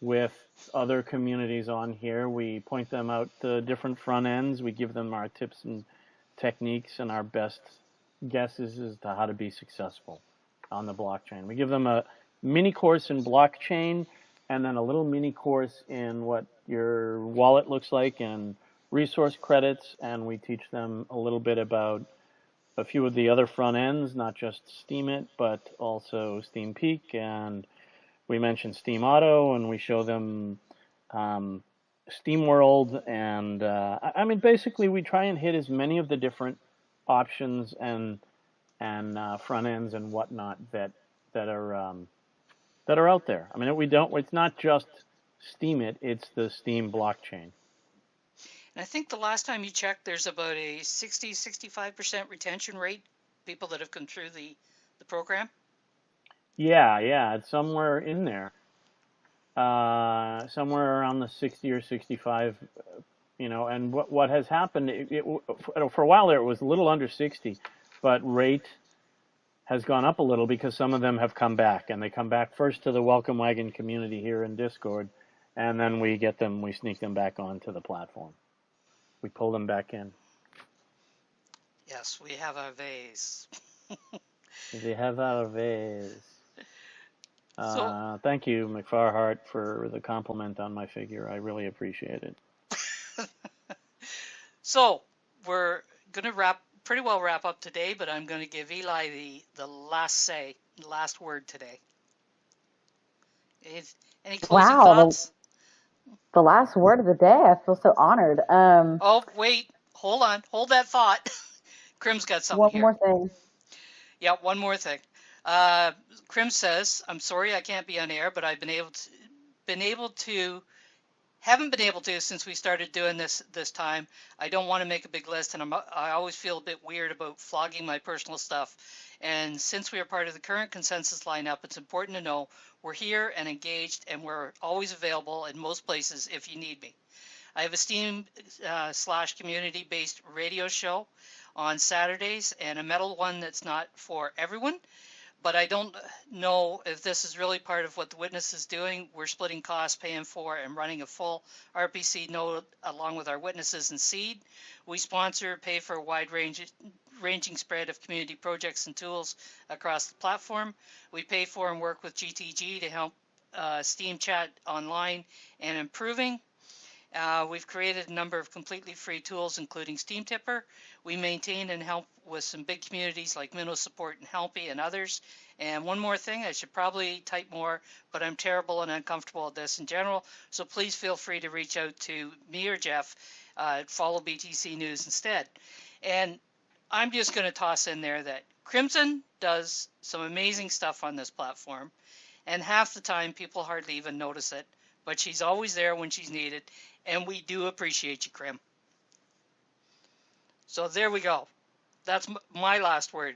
with other communities on here. We point them out to different front ends. We give them our tips and techniques and our best guesses as to how to be successful on the blockchain. We give them a mini course in blockchain and then a little mini course in what your wallet looks like and resource credits, and we teach them a little bit about a few of the other front ends, not just Steemit, but also Steam Peak, and we mention Steam Auto, and we show them Steam World, and I mean, basically, we try and hit as many of the different options and front ends and whatnot that are out there. I mean, it's not just Steemit; it's the Steam blockchain. And I think the last time you checked, there's about a 65% retention rate, people that have come through the program. Yeah, it's somewhere in there. Somewhere around the 60 or 65, and what has happened, for a while there, it was a little under 60, but rate has gone up a little because some of them have come back, and they come back first to the Welcome Wagon community here in Discord, and then we sneak them back onto the platform. We pull them back in. Yes, we have our vase. We have our vase. So, thank you, McFarhart, for the compliment on my figure. I really appreciate it. So we're going to pretty well wrap up today, but I'm going to give Eli the last word today. Any closing thoughts? The last word of the day. I feel so honored. Oh, wait. Hold on. Hold that thought. Krim's got something here. One more thing. Yeah, one more thing. Krim says, I'm sorry I can't be on air, but I've haven't been able to since we started doing this time. I don't want to make a big list, and I always feel a bit weird about flogging my personal stuff. And since we are part of the current consensus lineup, it's important to know we're here and engaged, and we're always available in most places if you need me. I have a Steam / community-based radio show on Saturdays and a metal one that's not for everyone. But I don't know if this is really part of what the Witness is doing. We're splitting costs, paying for, and running a full RPC node along with our Witnesses and Seed. We sponsor, pay for a ranging spread of community projects and tools across the platform. We pay for and work with GTG to help Steam Chat online and improving. We've created a number of completely free tools, including Steam Tipper. We maintain and help with some big communities like Minnow Support and Helpy and others. And one more thing, I should probably type more, but I'm terrible and uncomfortable at this in general. So please feel free to reach out to me or Jeff. Follow BTC News instead. And I'm just going to toss in there that Crimson does some amazing stuff on this platform. And half the time, people hardly even notice it. But she's always there when she's needed. And we do appreciate you, Krim. So there we go. That's my last word.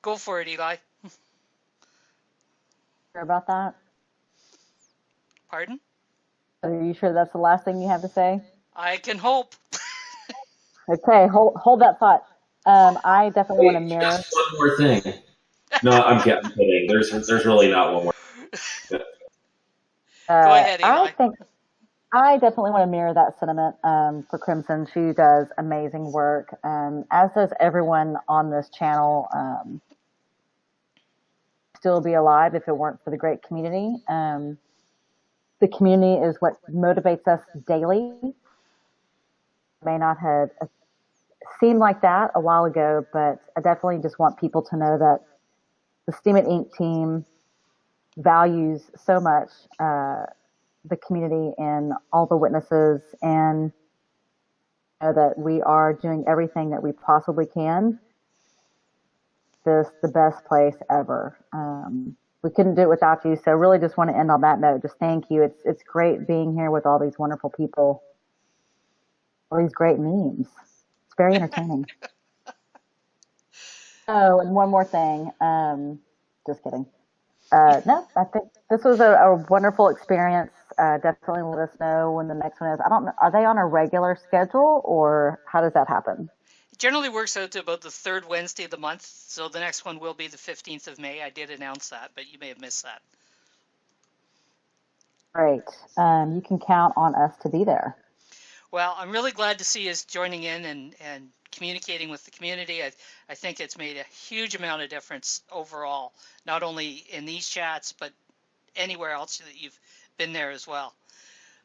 Go for it, Eli. Sure about that? Pardon? Are you sure that's the last thing you have to say? I can hope. Okay, hold that thought. I definitely want to mirror. Just one more thing. No, I'm kidding. There's really not one more. Go ahead, Eli. I definitely want to mirror that sentiment for Crimson. She does amazing work, as does everyone on this channel. Still be alive if it weren't for the great community. The community is what motivates us daily. May not have seemed like that a while ago, but I definitely just want people to know that the Steemit Inc. team values so much the community and all the witnesses, and that we are doing everything that we possibly can. This the best place ever. We couldn't do it without you, so really just want to end on that note. Just thank you. It's great being here with all these wonderful people, all these great memes. It's very entertaining. Oh, and one more thing. Just kidding. No, I think this was a wonderful experience. Definitely let us know when the next one is. I don't know. Are they on a regular schedule, or how does that happen? It generally works out to about the third Wednesday of the month. So the next one will be the 15th of May. I did announce that, but you may have missed that. Great. You can count on us to be there. Well, I'm really glad to see us joining in and communicating with the community. I think it's made a huge amount of difference overall, not only in these chats, but anywhere else that you've been there as well.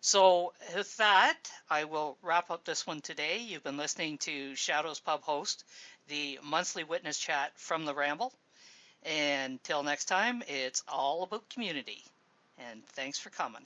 So with that, I will wrap up this one today. You've been listening to Shadows Pub Host, the monthly witness chat from the Ramble. And till next time, it's all about community. And thanks for coming.